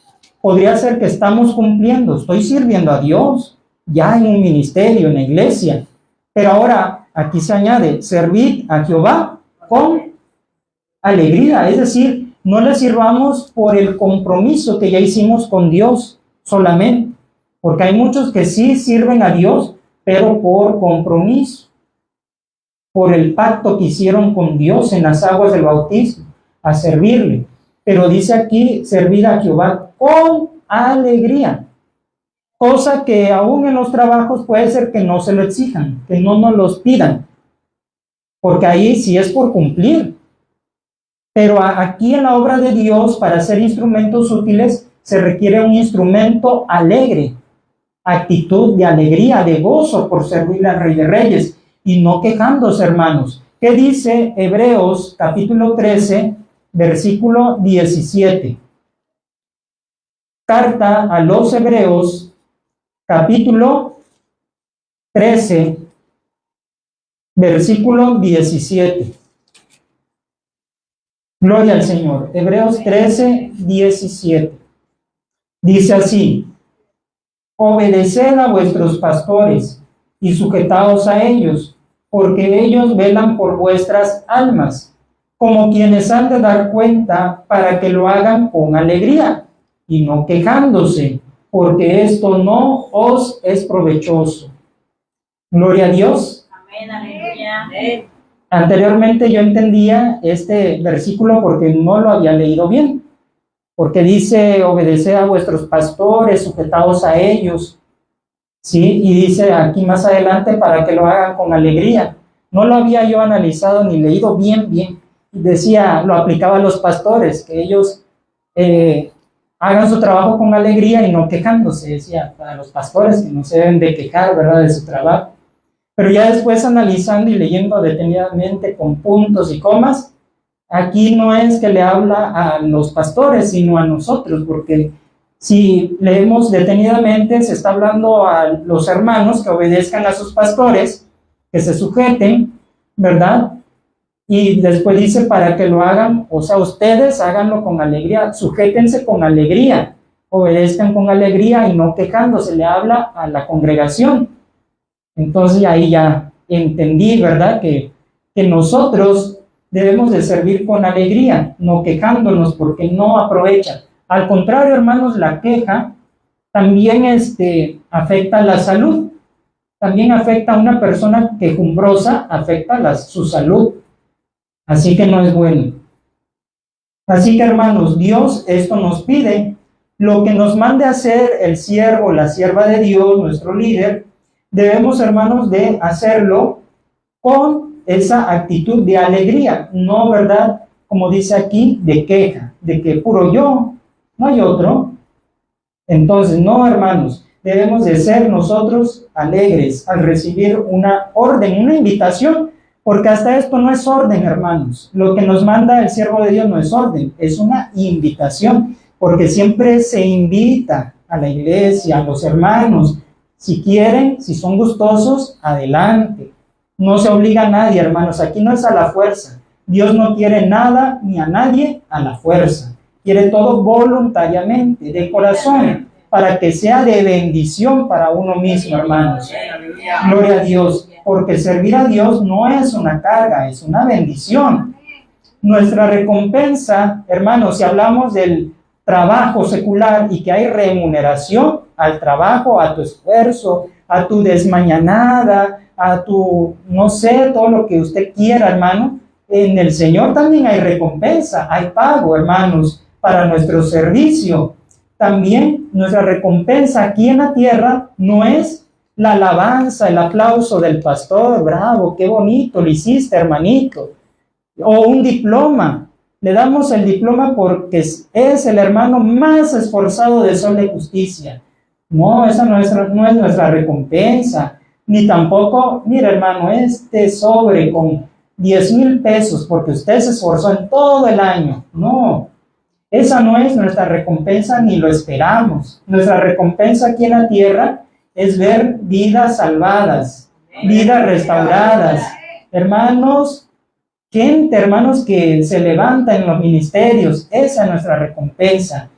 podría ser que estamos cumpliendo, estoy sirviendo a Dios, ya en un ministerio, en la iglesia. Pero ahora aquí se añade, servir a Jehová con alegría, es decir, no le sirvamos por el compromiso que ya hicimos con Dios solamente, porque hay muchos que sí sirven a Dios, pero por compromiso, por el pacto que hicieron con Dios en las aguas del bautismo, a servirle. Pero dice aquí, servir a Jehová con alegría. Cosa que aún en los trabajos puede ser que no se lo exijan, que no nos los pidan, porque ahí sí es por cumplir. Pero aquí en la obra de Dios, para ser instrumentos útiles, se requiere un instrumento alegre, actitud de alegría, de gozo por servirle al Rey de Reyes, y no quejándose, hermanos. ¿Qué dice Hebreos capítulo 13, versículo 17? Carta a los Hebreos, capítulo 13, versículo 17. Gloria al Señor. Hebreos 13, 17. Dice así: obedeced a vuestros pastores y sujetaos a ellos, porque ellos velan por vuestras almas, como quienes han de dar cuenta, para que lo hagan con alegría y no quejándose, porque esto no os es provechoso. Gloria a Dios. Amén, aleluya. Amén. Anteriormente yo entendía este versículo porque no lo había leído bien, porque dice, obedeced a vuestros pastores, sujetaos a ellos, ¿sí? Y dice aquí más adelante, para que lo hagan con alegría. No lo había yo analizado ni leído bien. Decía, lo aplicaba a los pastores, que ellos hagan su trabajo con alegría y no quejándose. Decía, para los pastores que no se deben de quejar, ¿verdad?, de su trabajo. Pero ya después analizando y leyendo detenidamente con puntos y comas, aquí no es que le habla a los pastores, sino a nosotros, porque si leemos detenidamente, se está hablando a los hermanos que obedezcan a sus pastores, que se sujeten, ¿verdad? Y después dice, para que lo hagan, o sea, ustedes háganlo con alegría, sujétense con alegría, obedezcan con alegría y no quejándose. Le habla a la congregación. Entonces ahí ya entendí, ¿verdad?, que nosotros debemos de servir con alegría, no quejándonos porque no aprovechan. Al contrario, hermanos, la queja también afecta la salud. También afecta a una persona quejumbrosa, afecta su salud. Así que no es bueno. Así que, hermanos, Dios esto nos pide. Lo que nos mande a hacer el siervo, la sierva de Dios, nuestro líder, debemos, hermanos, de hacerlo con esa actitud de alegría, no, ¿verdad?, como dice aquí, de queja, de que puro yo, no hay otro. Entonces, no, hermanos, debemos de ser nosotros alegres al recibir una orden, una invitación, porque hasta esto no es orden, hermanos. Lo que nos manda el siervo de Dios no es orden, es una invitación, porque siempre se invita a la iglesia, a los hermanos, Si quieren, si son gustosos, adelante. No se obliga a nadie, hermanos. Aquí no es a la fuerza. Dios no quiere nada ni a nadie a la fuerza. Quiere todo voluntariamente, de corazón, para que sea de bendición para uno mismo, hermanos. Gloria a Dios, porque servir a Dios no es una carga, es una bendición. Nuestra recompensa, hermanos, si hablamos del trabajo secular y que hay remuneración al trabajo, a tu esfuerzo, a tu desmañanada, a tu, no sé, todo lo que usted quiera, hermano, en el Señor también hay recompensa, hay pago, hermanos, para nuestro servicio. También nuestra recompensa aquí en la tierra no es la alabanza, el aplauso del pastor, bravo, qué bonito lo hiciste, hermanito, o un diploma. Le damos el diploma porque es el hermano más esforzado de Sol de Justicia. No, esa no es nuestra recompensa. Ni tampoco, mira hermano, este sobre con 10,000 pesos porque usted se esforzó en todo el año. No, esa no es nuestra recompensa ni lo esperamos. Nuestra recompensa aquí en la tierra es ver vidas salvadas, vidas restauradas. Hermanos, gente, hermanos, que se levanta en los ministerios, esa es nuestra recompensa.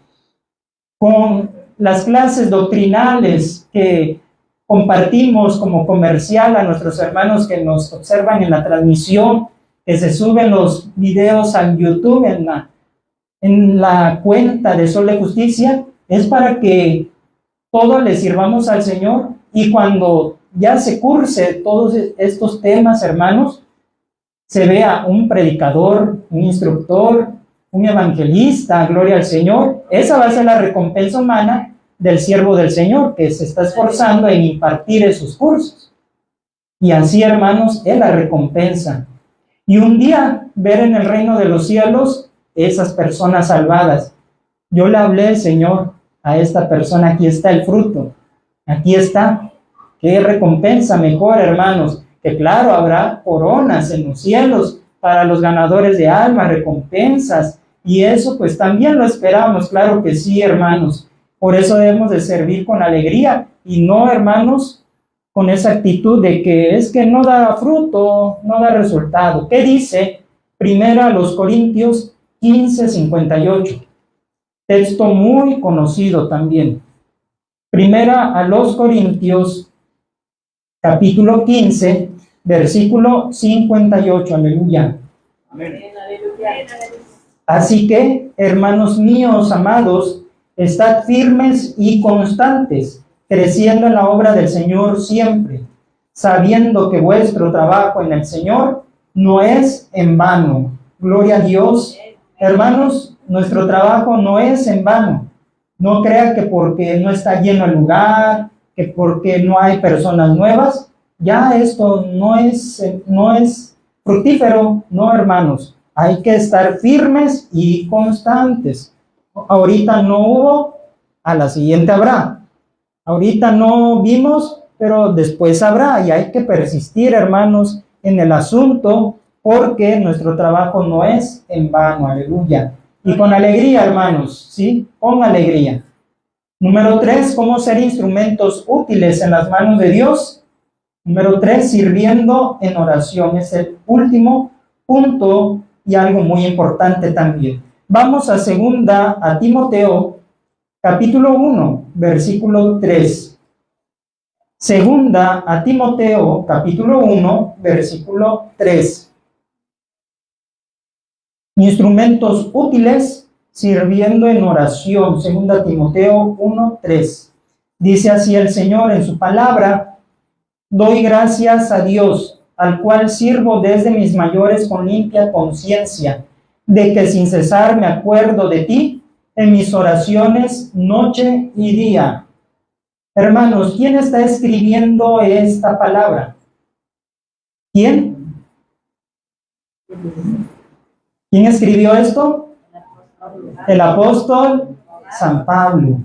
Con las clases doctrinales que compartimos como comercial a nuestros hermanos que nos observan en la transmisión, que se suben los videos al YouTube en la cuenta de Sol de Justicia, es para que todos le sirvamos al Señor y cuando ya se curse todos estos temas, hermanos, se vea un predicador, un instructor, un evangelista, gloria al Señor. Esa va a ser la recompensa humana del siervo del Señor, que se está esforzando en impartir esos cursos. Y así, hermanos, es la recompensa. Y un día ver en el reino de los cielos esas personas salvadas. Yo le hablé, Señor, a esta persona, aquí está el fruto, aquí está. Qué recompensa mejor, hermanos, que claro, habrá coronas en los cielos para los ganadores de alma, recompensas, y eso pues también lo esperamos, claro que sí, hermanos. Por eso debemos de servir con alegría y no, hermanos, con esa actitud de que es que no da fruto, no da resultado. ¿Qué dice? Primera a los Corintios 15:58. Texto muy conocido también. Primera a los Corintios, capítulo 15, versículo 58. Aleluya. Amén. Así que, hermanos míos amados, estad firmes y constantes, creciendo en la obra del Señor siempre, sabiendo que vuestro trabajo en el Señor no es en vano. Gloria a Dios. Hermanos, nuestro trabajo no es en vano. No crea que porque no está lleno el lugar, que porque no hay personas nuevas, ya esto no es fructífero. No, hermanos. Hay que estar firmes y constantes. Ahorita no hubo, a la siguiente habrá. Ahorita no vimos, pero después habrá. Y hay que persistir, hermanos, en el asunto, porque nuestro trabajo no es en vano. Aleluya. Y con alegría, hermanos, ¿sí? Con alegría. Número 3, ¿cómo ser instrumentos útiles en las manos de Dios? Número 3, sirviendo en oración. Es el último punto y algo muy importante también. Vamos a segunda a Timoteo, capítulo 1, versículo 3. Segunda a Timoteo, capítulo 1, versículo 3. Instrumentos útiles sirviendo en oración. Segunda Timoteo 1, 3. Dice así el Señor en su palabra: doy gracias a Dios, al cual sirvo desde mis mayores con limpia conciencia, de que sin cesar me acuerdo de ti en mis oraciones noche y día. Hermanos, ¿quién está escribiendo esta palabra? ¿Quién? ¿Quién escribió esto? El apóstol San Pablo.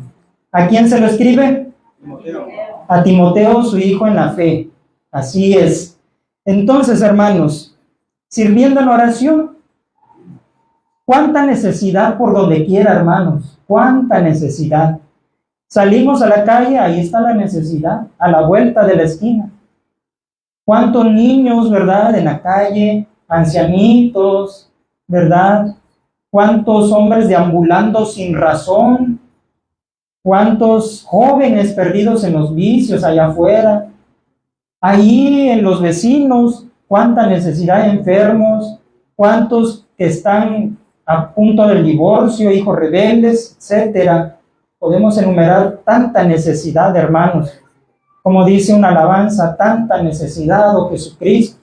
¿A quién se lo escribe? Timoteo. A Timoteo, su hijo en la fe. Así es. Entonces, hermanos, sirviendo en oración, ¿cuánta necesidad por donde quiera, hermanos? ¿Cuánta necesidad? Salimos a la calle, ahí está la necesidad, a la vuelta de la esquina. ¿Cuántos niños, verdad, en la calle, ancianitos, verdad? ¿Cuántos hombres deambulando sin razón? ¿Cuántos jóvenes perdidos en los vicios allá afuera? Ahí en los vecinos, cuánta necesidad de enfermos, cuántos que están a punto del divorcio, hijos rebeldes, etcétera. Podemos enumerar tanta necesidad, hermanos. Como dice una alabanza, tanta necesidad, oh Jesucristo.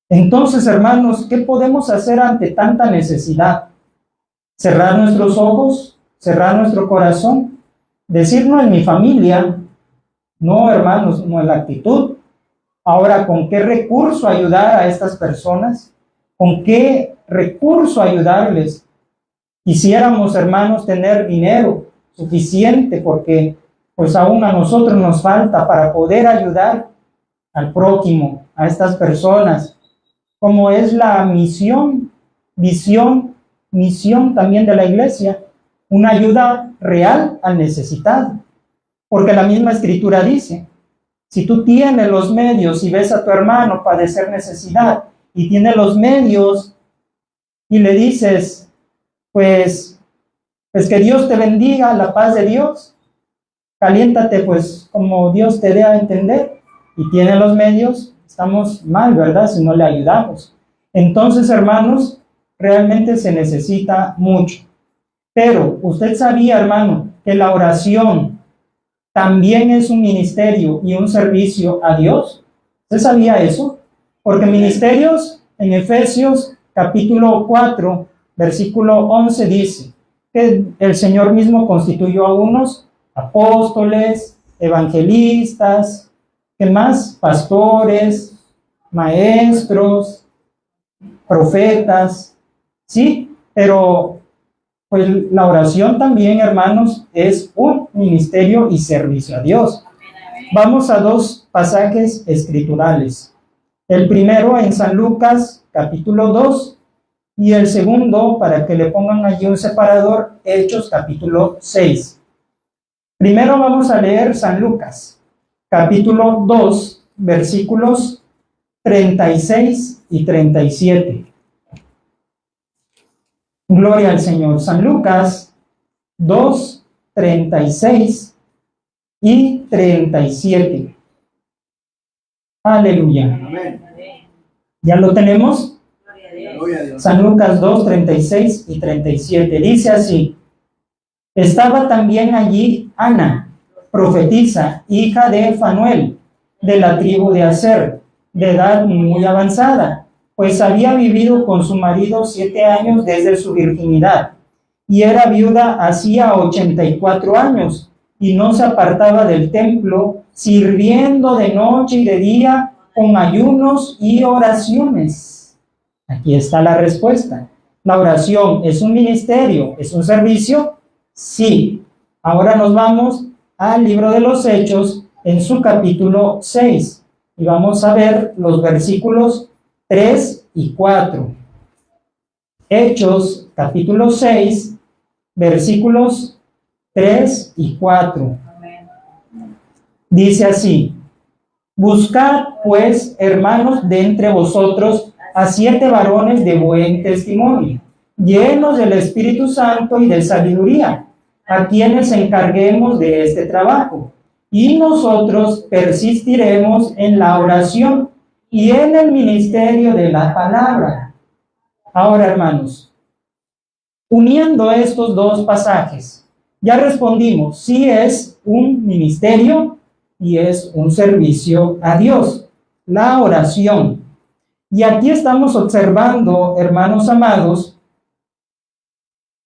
Entonces, hermanos, ¿qué podemos hacer ante tanta necesidad? ¿Cerrar nuestros ojos? ¿Cerrar nuestro corazón? Decir, no en mi familia. No, hermanos, no es la actitud. Ahora, ¿con qué recurso ayudar a estas personas? ¿Con qué recurso ayudarles? Quisiéramos, hermanos, tener dinero suficiente porque pues aún a nosotros nos falta para poder ayudar al prójimo, a estas personas, como es la misión, visión, misión también de la iglesia, una ayuda real al necesitado. Porque la misma escritura dice, si tú tienes los medios y ves a tu hermano padecer necesidad y tiene los medios y le dices, pues que Dios te bendiga, la paz de Dios, caliéntate pues como Dios te dé a entender y tiene los medios, estamos mal, ¿verdad? Si no le ayudamos. Entonces, hermanos, realmente se necesita mucho. Pero usted sabía, hermano, que la oración también es un ministerio y un servicio a Dios. ¿Usted sabía eso? Porque ministerios en Efesios capítulo 4, versículo 11 dice que el Señor mismo constituyó a unos apóstoles, evangelistas, ¿qué más? Pastores, maestros, profetas, ¿sí? Pero pues la oración también, hermanos, es un ministerio y servicio a Dios. Vamos a dos pasajes escriturales. El primero en San Lucas, capítulo 2, y el segundo, para que le pongan allí un separador, Hechos, capítulo 6. Primero vamos a leer San Lucas, capítulo 2, versículos 36 y 37. Gloria al Señor. San Lucas 2, 36 y 37. Aleluya. Amén. ¿Ya lo tenemos? Gloria a Dios. San Lucas 2, 36 y 37. Dice así: estaba también allí Ana, profetisa, hija de Fanuel, de la tribu de Aser, de edad muy avanzada, pues había vivido con su marido 7 años desde su virginidad, y era viuda hacía 84 años, y no se apartaba del templo, sirviendo de noche y de día con ayunos y oraciones. Aquí está la respuesta. ¿La oración es un ministerio, es un servicio? Sí. Ahora nos vamos al libro de los Hechos en su capítulo 6 y vamos a ver los versículos 3 y 4. Hechos capítulo 6, versículos 3 y 4. Dice así: buscad pues, hermanos, de entre vosotros a 7 varones de buen testimonio, llenos del Espíritu Santo y de sabiduría, a quienes encarguemos de este trabajo, y nosotros persistiremos en la oración y en el ministerio de la palabra. Ahora, hermanos, uniendo estos dos pasajes, ya respondimos, sí es un ministerio y es un servicio a Dios, la oración. Y aquí estamos observando, hermanos amados,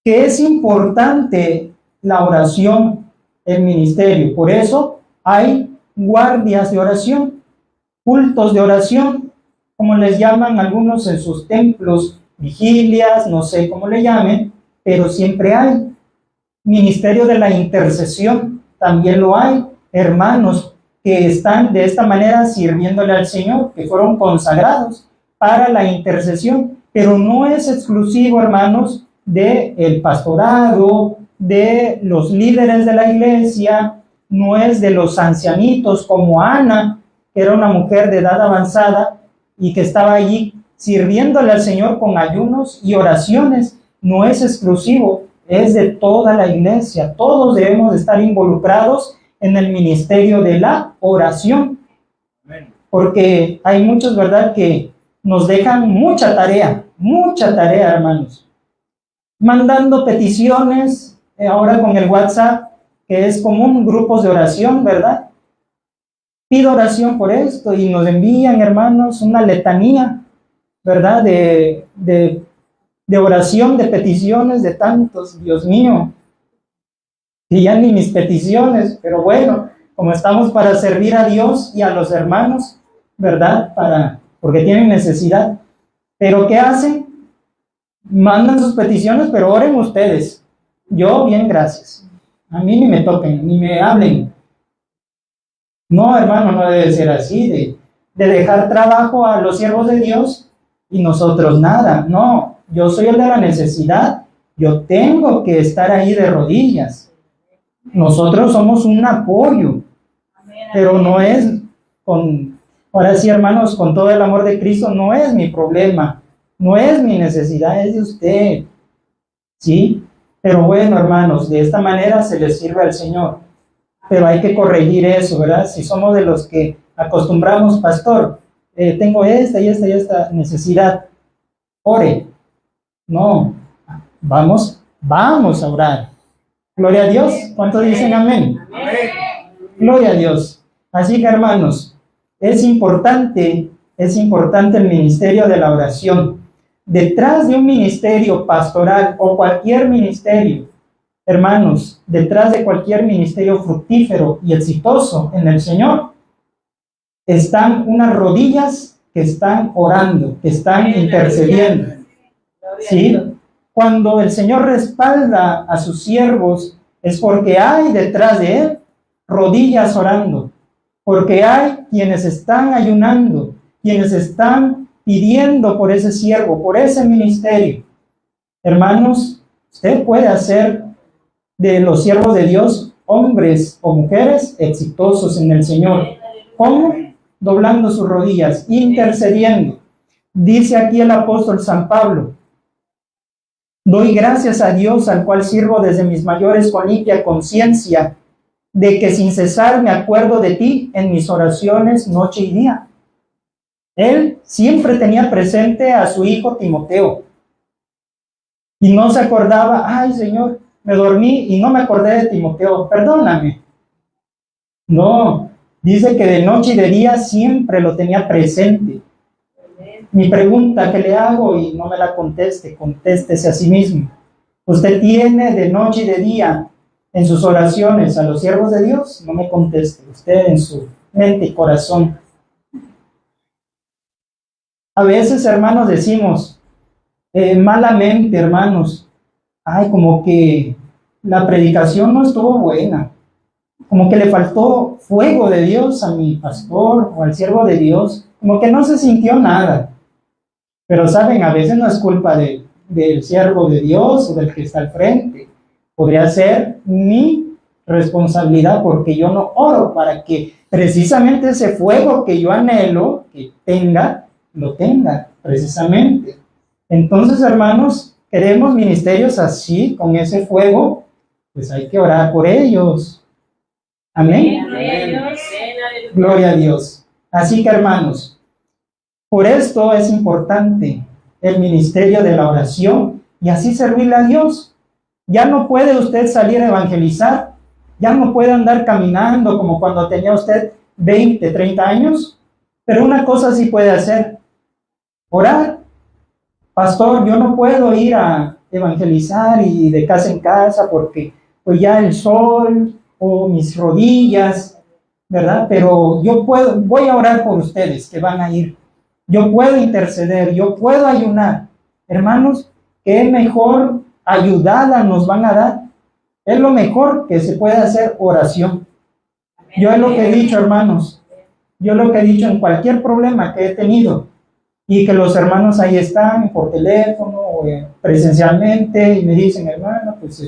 que es importante la oración, el ministerio. Por eso hay guardias de oración, cultos de oración, como les llaman algunos en sus templos, vigilias, no sé cómo le llamen, pero siempre hay. Ministerio de la intercesión, también lo hay. Hermanos que están de esta manera sirviéndole al Señor, que fueron consagrados para la intercesión, pero no es exclusivo, hermanos, del pastorado de los líderes de la iglesia, no es de los ancianitos como Ana, que era una mujer de edad avanzada y que estaba allí sirviéndole al Señor con ayunos y oraciones. No es exclusivo, es de toda la iglesia. Todos debemos de estar involucrados en el ministerio de la oración, porque hay muchos, ¿verdad?, que nos dejan mucha tarea, hermanos, mandando peticiones, ahora con el WhatsApp, que es común, grupos de oración, ¿verdad? Pido oración por esto y nos envían, hermanos, una letanía, ¿verdad?, de oración, de peticiones de tantos. Dios mío, y ya ni mis peticiones, pero bueno, como estamos para servir a Dios y a los hermanos, ¿verdad?, porque tienen necesidad. Pero ¿qué hacen? Mandan sus peticiones, pero oren ustedes. Yo, bien, gracias. A mí ni me toquen, ni me hablen. No, hermano, no debe ser así, de dejar trabajo a los siervos de Dios y nosotros nada. No, yo soy el de la necesidad. Yo tengo que estar ahí de rodillas. Nosotros somos un apoyo, pero no es ahora sí, hermanos, con todo el amor de Cristo, no es mi problema, no es mi necesidad, es de usted, ¿sí? Pero bueno, hermanos, de esta manera se les sirve al Señor, pero hay que corregir eso, ¿verdad? Si somos de los que acostumbramos, pastor, tengo esta y esta y esta necesidad, ore. No, vamos a orar. Gloria a Dios. ¿Cuántos dicen amén? Gloria a Dios. Así que, hermanos, es importante el ministerio de la oración. Detrás de un ministerio pastoral o cualquier ministerio, hermanos, detrás de cualquier ministerio fructífero y exitoso en el Señor, están unas rodillas que están orando, que están intercediendo. ¿Sí? Cuando el Señor respalda a sus siervos, es porque hay detrás de Él rodillas orando, porque hay quienes están ayunando, quienes están pidiendo por ese siervo, por ese ministerio. Hermanos, usted puede hacer de los siervos de Dios hombres o mujeres exitosos en el Señor. ¿Cómo? Doblando sus rodillas, intercediendo. Dice aquí el apóstol San Pablo: doy gracias a Dios, al cual sirvo desde mis mayores con limpia conciencia, de que sin cesar me acuerdo de ti en mis oraciones noche y día. Él siempre tenía presente a su hijo Timoteo y no se acordaba, ay Señor, me dormí y no me acordé de Timoteo, perdóname. No, dice que de noche y de día siempre lo tenía presente. Mi pregunta que le hago, y no me la contéstese a sí mismo. ¿Usted tiene de noche y de día en sus oraciones a los siervos de Dios? No me conteste, usted en su mente y corazón. A veces, hermanos, decimos malamente, hermanos, ay, como que la predicación no estuvo buena, como que le faltó fuego de Dios a mi pastor o al siervo de Dios, como que no se sintió nada. Pero saben, a veces no es culpa del siervo de Dios o del que está al frente. Podría ser mi responsabilidad porque yo no oro para que precisamente ese fuego que yo anhelo que tenga, lo tenga precisamente. Entonces, hermanos, queremos ministerios así, con ese fuego, pues hay que orar por ellos. Amén. Gloria a Dios. Así que, hermanos, por esto es importante el ministerio de la oración y así servirle a Dios. Ya no puede usted salir a evangelizar, ya no puede andar caminando como cuando tenía usted 20, 30 años, pero una cosa sí puede hacer: orar. Pastor, yo no puedo ir a evangelizar y de casa en casa porque pues ya el sol o mis rodillas, ¿verdad? Pero voy a orar por ustedes que van a ir. Yo puedo interceder, yo puedo ayunar. Hermanos, ¿qué mejor ayudada nos van a dar? Es lo mejor que se puede hacer, oración. Yo es lo que he dicho, hermanos. Yo lo que he dicho en cualquier problema que he tenido y que los hermanos ahí están por teléfono o presencialmente y me dicen, hermano, pues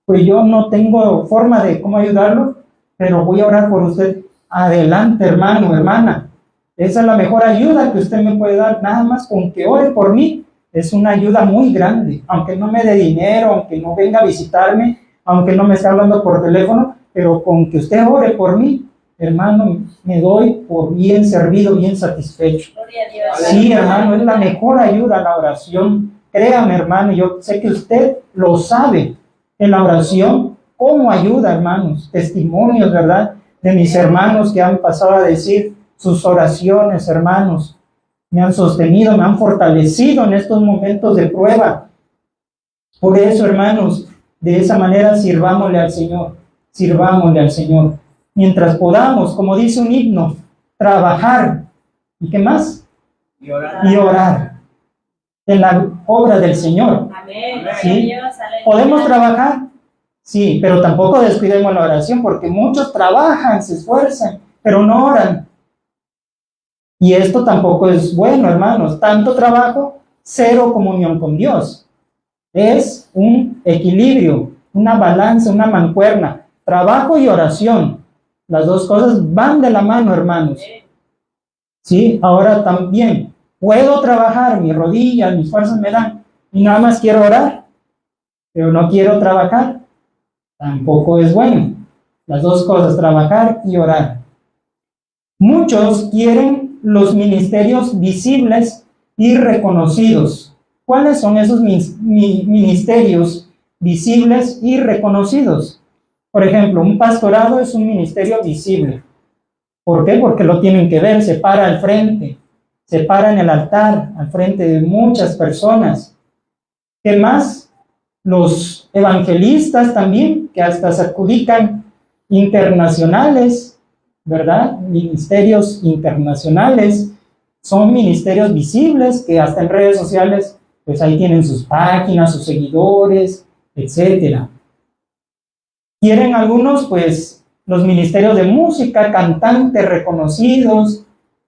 pues yo no tengo forma de cómo ayudarlo, pero voy a orar por usted. Adelante, hermano, hermana. Esa es la mejor ayuda que usted me puede dar. Nada más con que ore por mí es una ayuda muy grande. Aunque no me dé dinero, aunque no venga a visitarme, aunque no me esté hablando por teléfono, pero con que usted ore por mí, hermano, me doy por bien servido, bien satisfecho. Gloria a Dios. Sí, hermano, es la mejor ayuda la oración. Créame, hermano, yo sé que usted lo sabe. En la oración, ¿cómo ayuda, hermanos? Testimonios, ¿verdad? De mis hermanos que han pasado a decir sus oraciones, hermanos. Me han sostenido, me han fortalecido en estos momentos de prueba. Por eso, hermanos, de esa manera sirvámosle al Señor. Sirvámosle al Señor. Mientras podamos, como dice un himno, trabajar. ¿Y qué más? Y orar. Y orar en la obra del Señor. Amén. ¿Sí? Gloria a Dios. Aleluya. ¿Podemos trabajar? Sí, pero tampoco descuidemos la oración, porque muchos trabajan, se esfuerzan, pero no oran. Y esto tampoco es bueno, hermanos. Tanto trabajo, cero comunión con Dios. Es un equilibrio, una balanza, una mancuerna. Trabajo y oración. Las dos cosas van de la mano, hermanos. Sí, ahora también puedo trabajar, mis rodillas, mis fuerzas me dan, y nada más quiero orar, pero no quiero trabajar. Tampoco es bueno. Las dos cosas, trabajar y orar. Muchos quieren los ministerios visibles y reconocidos. ¿Cuáles son esos ministerios visibles y reconocidos? Por ejemplo, un pastorado es un ministerio visible. ¿Por qué? Porque lo tienen que ver, se para al frente, se para en el altar, al frente de muchas personas. ¿Qué más? Los evangelistas también, que hasta se adjudican internacionales, ¿verdad? Ministerios internacionales, son ministerios visibles que hasta en redes sociales, pues ahí tienen sus páginas, sus seguidores, etcétera. Quieren algunos, pues, los ministerios de música, cantantes reconocidos,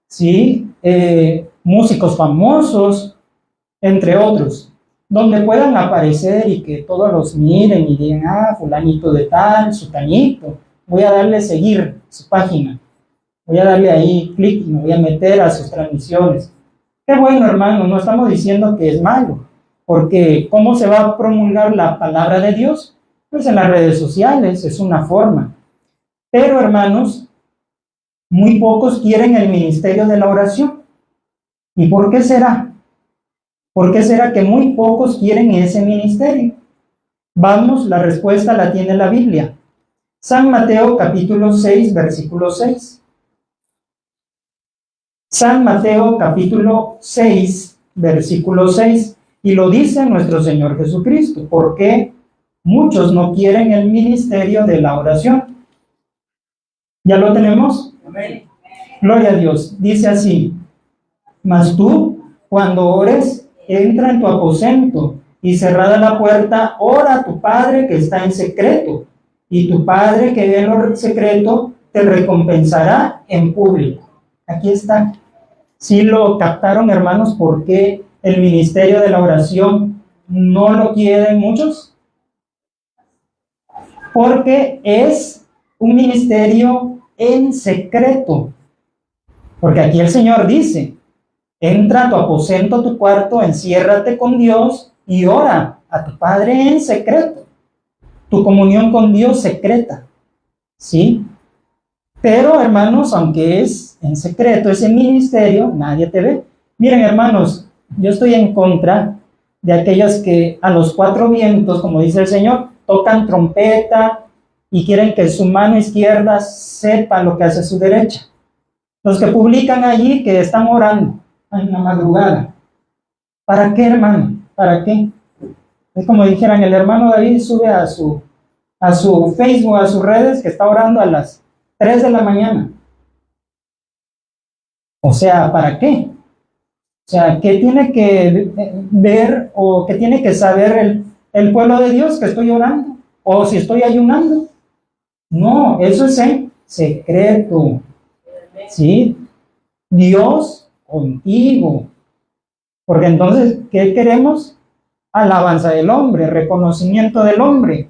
¿sí? Músicos famosos, entre otros, donde puedan aparecer y que todos los miren y digan, ah, fulanito de tal, sutanito, voy a darle seguir su página, voy a darle ahí clic y me voy a meter a sus transmisiones. Qué bueno, hermano, no estamos diciendo que es malo, porque ¿cómo se va a promulgar la palabra de Dios? Pues en las redes sociales, es una forma. Pero, hermanos, muy pocos quieren el ministerio de la oración. ¿Y por qué será? ¿Por qué será que muy pocos quieren ese ministerio? Vamos, la respuesta la tiene la Biblia. San Mateo capítulo 6, versículo 6. San Mateo capítulo 6, versículo 6. Y lo dice nuestro Señor Jesucristo. ¿Por qué muchos no quieren el ministerio de la oración? ¿Ya lo tenemos? Amén. Gloria a Dios. Dice así: mas tú, cuando ores, entra en tu aposento y cerrada la puerta, ora a tu Padre que está en secreto, y tu Padre que ve en lo secreto te recompensará en público. Aquí está. ¿Sí lo captaron, hermanos, por qué el ministerio de la oración no lo quieren muchos? Porque es un ministerio en secreto. Porque aquí el Señor dice: entra a tu aposento, a tu cuarto, enciérrate con Dios y ora a tu Padre en secreto. Tu comunión con Dios secreta. ¿Sí? Pero, hermanos, aunque es en secreto ese ministerio, nadie te ve. Miren, hermanos, yo estoy en contra de aquellos que a los cuatro vientos, como dice el Señor, tocan trompeta y quieren que su mano izquierda sepa lo que hace su derecha. Los que publican allí que están orando en la madrugada. ¿Para qué, hermano? ¿Para qué? Es como dijeran, el hermano David sube a su Facebook, a sus redes, que está orando a las 3 de la mañana. O sea, ¿para qué? O sea, ¿qué tiene que ver o qué tiene que saber el pueblo de Dios que estoy orando? ¿O si estoy ayunando? No, eso es en secreto. ¿Sí? Dios contigo. Porque entonces, ¿qué queremos? Alabanza del hombre, reconocimiento del hombre.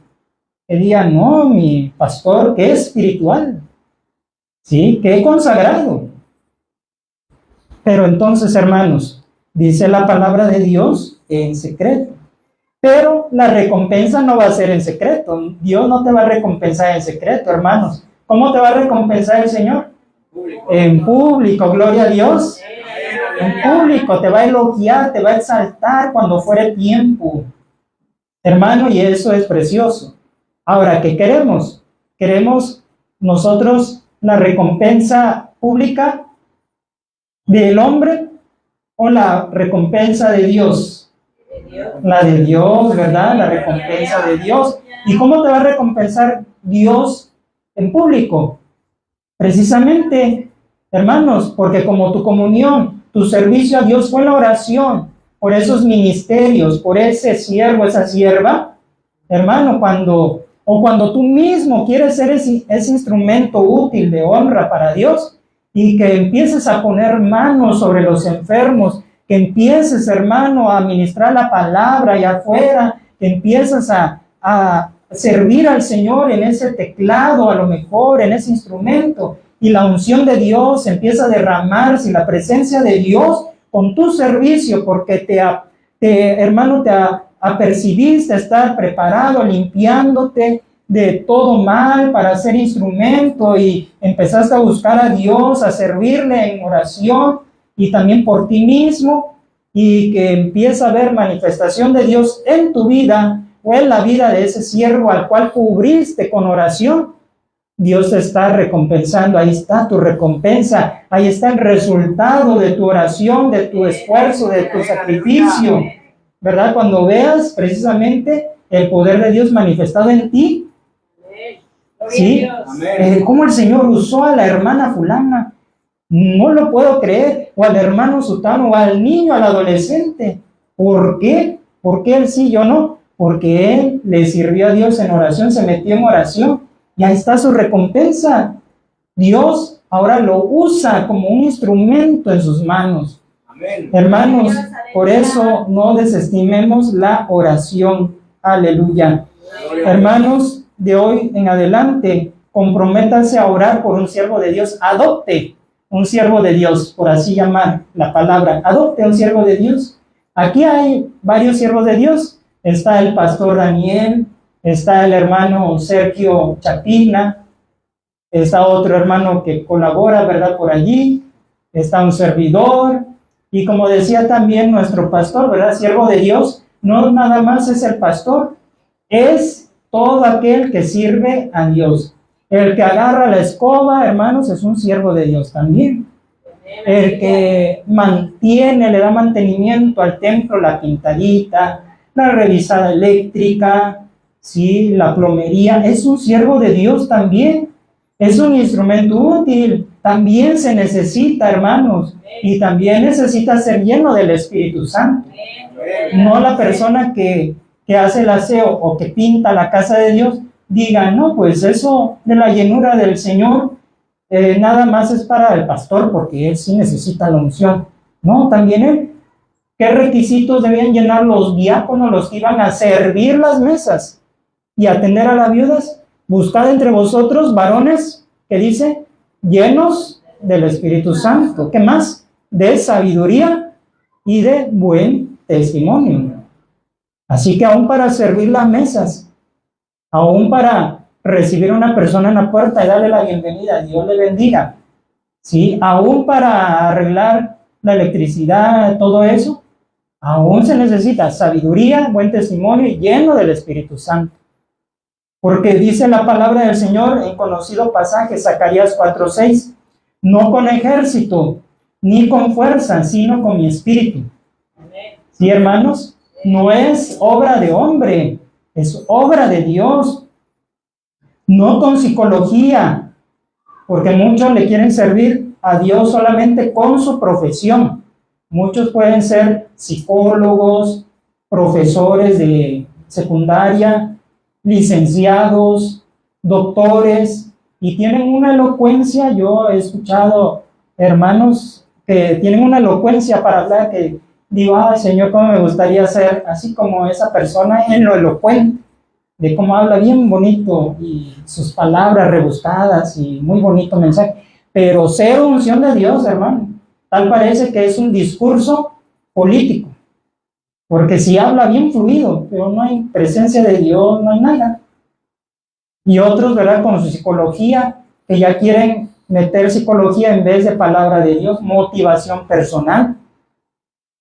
que diga, no, mi pastor, qué espiritual, ¿sí? Qué consagrado. Pero entonces, hermanos, dice la palabra de Dios en secreto. Pero la recompensa no va a ser en secreto. Dios no te va a recompensar en secreto, hermanos. ¿Cómo te va a recompensar el Señor? En público, gloria a Dios. En público, te va a elogiar, te va a exaltar cuando fuere tiempo. Hermano, y eso es precioso. Ahora, ¿qué queremos? ¿Queremos nosotros la recompensa pública del hombre o la recompensa de Dios? La de Dios, ¿verdad? La recompensa de Dios. ¿Y cómo te va a recompensar Dios en público? Precisamente, hermanos, porque como tu comunión, tu servicio a Dios fue la oración, por esos ministerios, por ese siervo, esa sierva, hermano, cuando tú mismo quieres ser ese instrumento útil de honra para Dios y que empieces a poner manos sobre los enfermos, que empieces, hermano, a ministrar la palabra allá afuera, que empieces a servir al Señor en ese teclado, a lo mejor en ese instrumento, y la unción de Dios empieza a derramarse, y la presencia de Dios con tu servicio, porque hermano, te apercibiste a estar preparado, limpiándote de todo mal para ser instrumento, y empezaste a buscar a Dios, a servirle en oración, y también por ti mismo, y que empieza a haber manifestación de Dios en tu vida o en la vida de ese siervo al cual cubriste con oración. Dios te está recompensando, ahí está tu recompensa, ahí está el resultado de tu oración, de tu esfuerzo, de tu sacrificio, ¿verdad? Cuando veas precisamente el poder de Dios manifestado en ti, ¿sí? Cómo el Señor usó a la hermana fulana, no lo puedo creer, o al hermano sutano, o al niño, al adolescente. ¿Por qué? ¿Por qué él sí, yo no? Porque él le sirvió a Dios en oración, se metió en oración, y ahí está su recompensa. Dios ahora lo usa como un instrumento en sus manos. Amén. Hermanos, por eso no desestimemos la oración. Aleluya. Hermanos, de hoy en adelante, comprométanse a orar por un siervo de Dios. Adopte un siervo de Dios, por así llamar la palabra. Adopte un siervo de Dios. Aquí hay varios siervos de Dios. Está el pastor Daniel, está el hermano Sergio Chapina, está otro hermano que colabora, ¿verdad? Por allí, está un servidor, y como decía también nuestro pastor, ¿verdad? Siervo de Dios, no nada más es el pastor, es todo aquel que sirve a Dios. El que agarra la escoba, hermanos, es un siervo de Dios también. El que mantiene, le da mantenimiento al templo, la pintadita, la revisada eléctrica, ¿sí? La plomería, es un siervo de Dios también. Es un instrumento útil. También se necesita, hermanos, y también necesita ser lleno del Espíritu Santo. No la persona que hace el aseo o que pinta la casa de Dios, diga, no, pues eso de la llenura del Señor nada más es para el pastor, porque él sí necesita la unción. No, también él. ¿Qué requisitos debían llenar los diáconos, los que iban a servir las mesas y atender a las viudas? Buscad entre vosotros varones, que dice, llenos del Espíritu Santo. ¿Qué más? De sabiduría y de buen testimonio. Así que aún para servir las mesas, aún para recibir a una persona en la puerta y darle la bienvenida, Dios le bendiga, ¿sí? Aún para arreglar la electricidad, todo eso, aún se necesita sabiduría, buen testimonio y lleno del Espíritu Santo. Porque dice la palabra del Señor en conocido pasaje, Zacarías 4:6, no con ejército, ni con fuerza, sino con mi espíritu. ¿Sí, hermanos? No es obra de hombre, es obra de Dios. No con psicología, porque muchos le quieren servir a Dios solamente con su profesión. Muchos pueden ser psicólogos, profesores de secundaria, licenciados, doctores, y tienen una elocuencia. Yo he escuchado hermanos que tienen una elocuencia para hablar, que digo, ay Señor, cómo me gustaría ser así como esa persona en lo elocuente. de cómo habla bien bonito y sus palabras rebuscadas y muy bonito mensaje, pero cero unción de Dios, hermano. Tal parece que es un discurso político, porque si habla bien fluido, pero no hay presencia de Dios, no hay nada. Y otros, ¿verdad? Con su psicología, que ya quieren meter psicología en vez de palabra de Dios, motivación personal.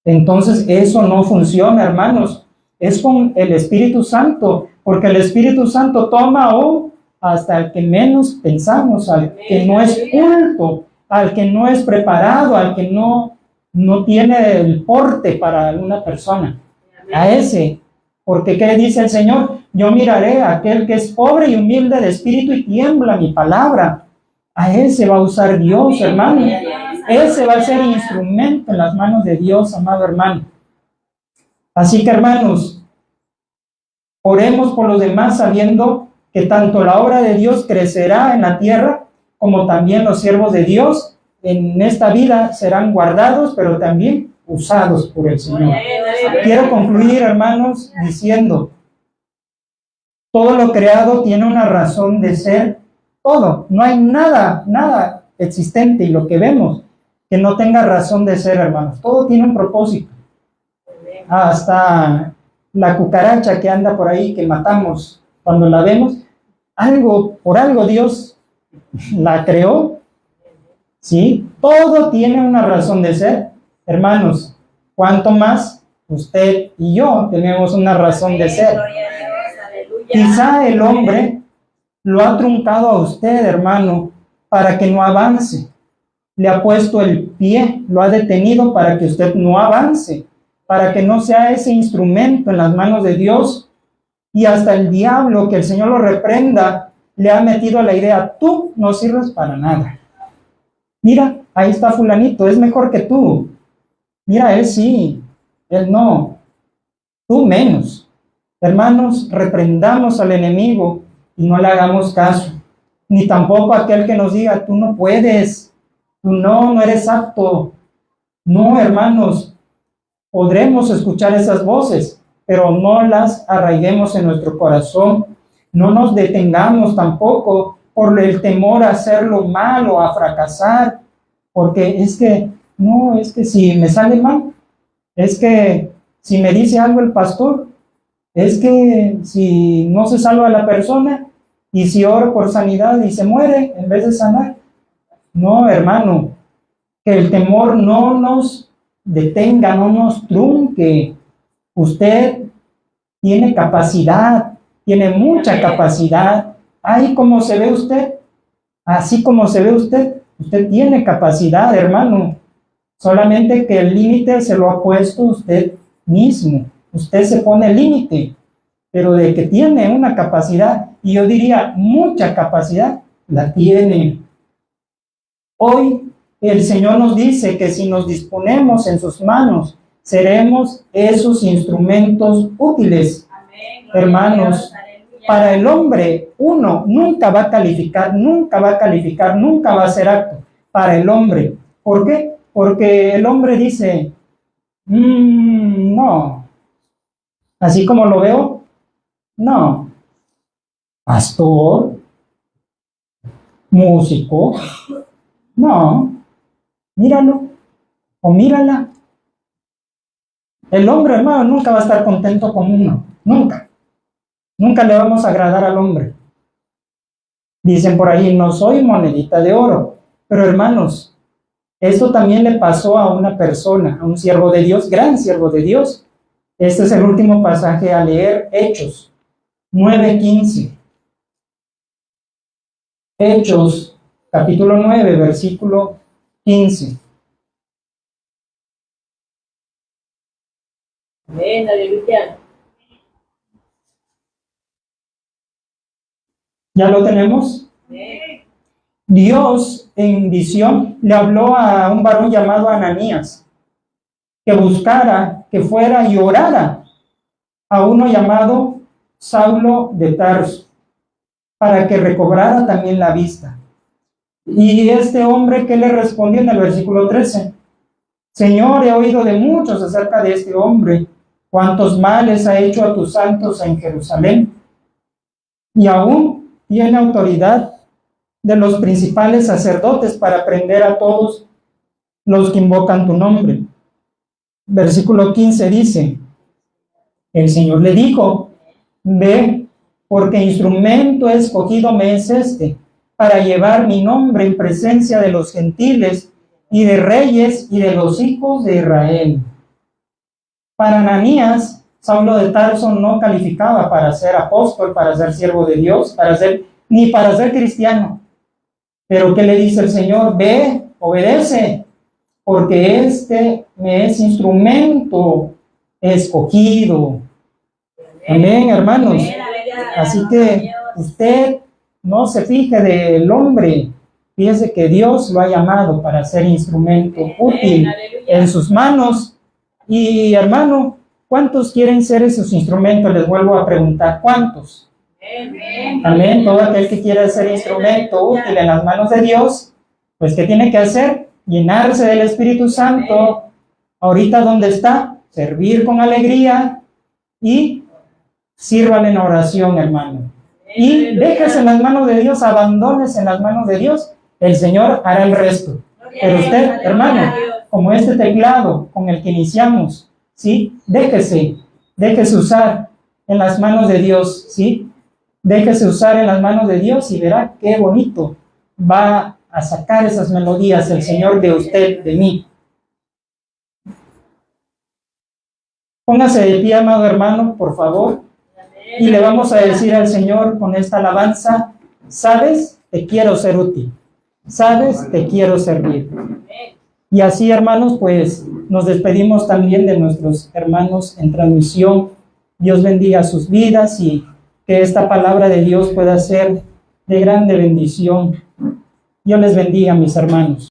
Entonces eso no funciona, hermanos. Es con el Espíritu Santo, porque el Espíritu Santo toma hasta el que menos pensamos, al que no es culto, al que no es preparado, al que no tiene el porte para una persona. A ese, porque ¿qué dice el Señor? Yo miraré a aquel que es pobre y humilde de espíritu y tiembla mi palabra. A ese va a usar Dios, hermano. Ese va a ser instrumento en las manos de Dios, amado hermano. Así que, hermanos, oremos por los demás sabiendo que tanto la obra de Dios crecerá en la tierra, como también los siervos de Dios en esta vida serán guardados, pero también usados por el Señor. Quiero concluir, hermanos, diciendo, todo lo creado tiene una razón de ser, todo. No hay nada existente y lo que vemos que no tenga razón de ser, hermanos. Todo tiene un propósito. Hasta la cucaracha que anda por ahí, que matamos cuando la vemos, por algo Dios la creó, ¿sí? Todo tiene una razón de ser, hermanos. ¿Cuánto más usted y yo tenemos una razón de ser? Quizá el hombre lo ha truncado a usted, hermano, para que no avance. Le ha puesto el pie, lo ha detenido para que usted no avance, para que no sea ese instrumento en las manos de Dios. Y hasta el diablo, que el Señor lo reprenda, le ha metido la idea, tú no sirves para nada. Mira, ahí está fulanito, es mejor que tú. Mira, él sí, él no, tú menos. Hermanos, reprendamos al enemigo y no le hagamos caso. Ni tampoco a aquel que nos diga, tú no puedes, tú no eres apto. No, hermanos, podremos escuchar esas voces, pero no las arraiguemos en nuestro corazón. No nos detengamos tampoco por el temor a hacerlo mal o a fracasar, porque es que si me sale mal, es que si me dice algo el pastor, es que si no se salva la persona, y si oro por sanidad y se muere en vez de sanar. No, hermano, que el temor no nos detenga, no nos trunque. Usted tiene capacidad, tiene mucha capacidad. Ahí como se ve usted, así como se ve usted tiene capacidad, hermano. Solamente que el límite se lo ha puesto usted mismo. Usted se pone el límite, pero de que tiene una capacidad, y yo diría mucha capacidad, la tiene. Hoy el Señor nos dice que si nos disponemos en sus manos, seremos esos instrumentos útiles. Amén. Hermanos, para el hombre, uno nunca va a calificar, nunca va a ser apto para el hombre. ¿Por qué? Porque el hombre dice, no, así como lo veo, no, pastor, músico, no, míralo o mírala. El hombre, hermano, nunca va a estar contento con uno, nunca le vamos a agradar al hombre. Dicen por ahí, no soy monedita de oro, pero hermanos, esto también le pasó a una persona, a un siervo de Dios, gran siervo de Dios. Este es el último pasaje a leer, Hechos 9:15. Hechos, capítulo 9, versículo 15. Amén, aleluya. ¿Ya lo tenemos? Amén. Dios en visión le habló a un varón llamado Ananías, que buscara, que fuera y orara a uno llamado Saulo de Tarso, para que recobrara también la vista. Y este hombre, ¿qué le respondió en el versículo 13? Señor, he oído de muchos acerca de este hombre, cuántos males ha hecho a tus santos en Jerusalén. y aún tiene autoridad de los principales sacerdotes para prender a todos los que invocan tu nombre. Versículo 15 dice, el Señor le dijo, ve, porque instrumento escogido me es este, para llevar mi nombre en presencia de los gentiles y de reyes y de los hijos de Israel. Para Ananías, Saulo de Tarso no calificaba para ser apóstol, para ser siervo de Dios, ni para ser cristiano. Pero ¿qué le dice el Señor? Ve, obedece, porque este me es instrumento escogido. Amén, hermanos. Así que usted no se fije del hombre, fíjese que Dios lo ha llamado para ser instrumento útil en sus manos. Y hermano, ¿cuántos quieren ser esos instrumentos? Les vuelvo a preguntar, ¿cuántos? Amén. Todo aquel que quiera ser instrumento útil en las manos de Dios, pues ¿qué tiene que hacer? Llenarse del Espíritu Santo. Ahorita donde está, servir con alegría y sírvale en oración, hermano. Y déjese en las manos de Dios, abandónese en las manos de Dios. El Señor hará el resto. Pero usted, hermano, como este teclado con el que iniciamos, ¿sí? Déjese usar en las manos de Dios, ¿sí? Déjese usar en las manos de Dios y verá qué bonito va a sacar esas melodías el Señor de usted, de mí. Póngase de pie, amado hermano, por favor, y le vamos a decir al Señor con esta alabanza, ¿sabes? Te quiero ser útil. ¿Sabes? Te quiero servir. Y así, hermanos, pues nos despedimos también de nuestros hermanos en transmisión. Dios bendiga sus vidas y que esta palabra de Dios pueda ser de grande bendición. Dios les bendiga, mis hermanos.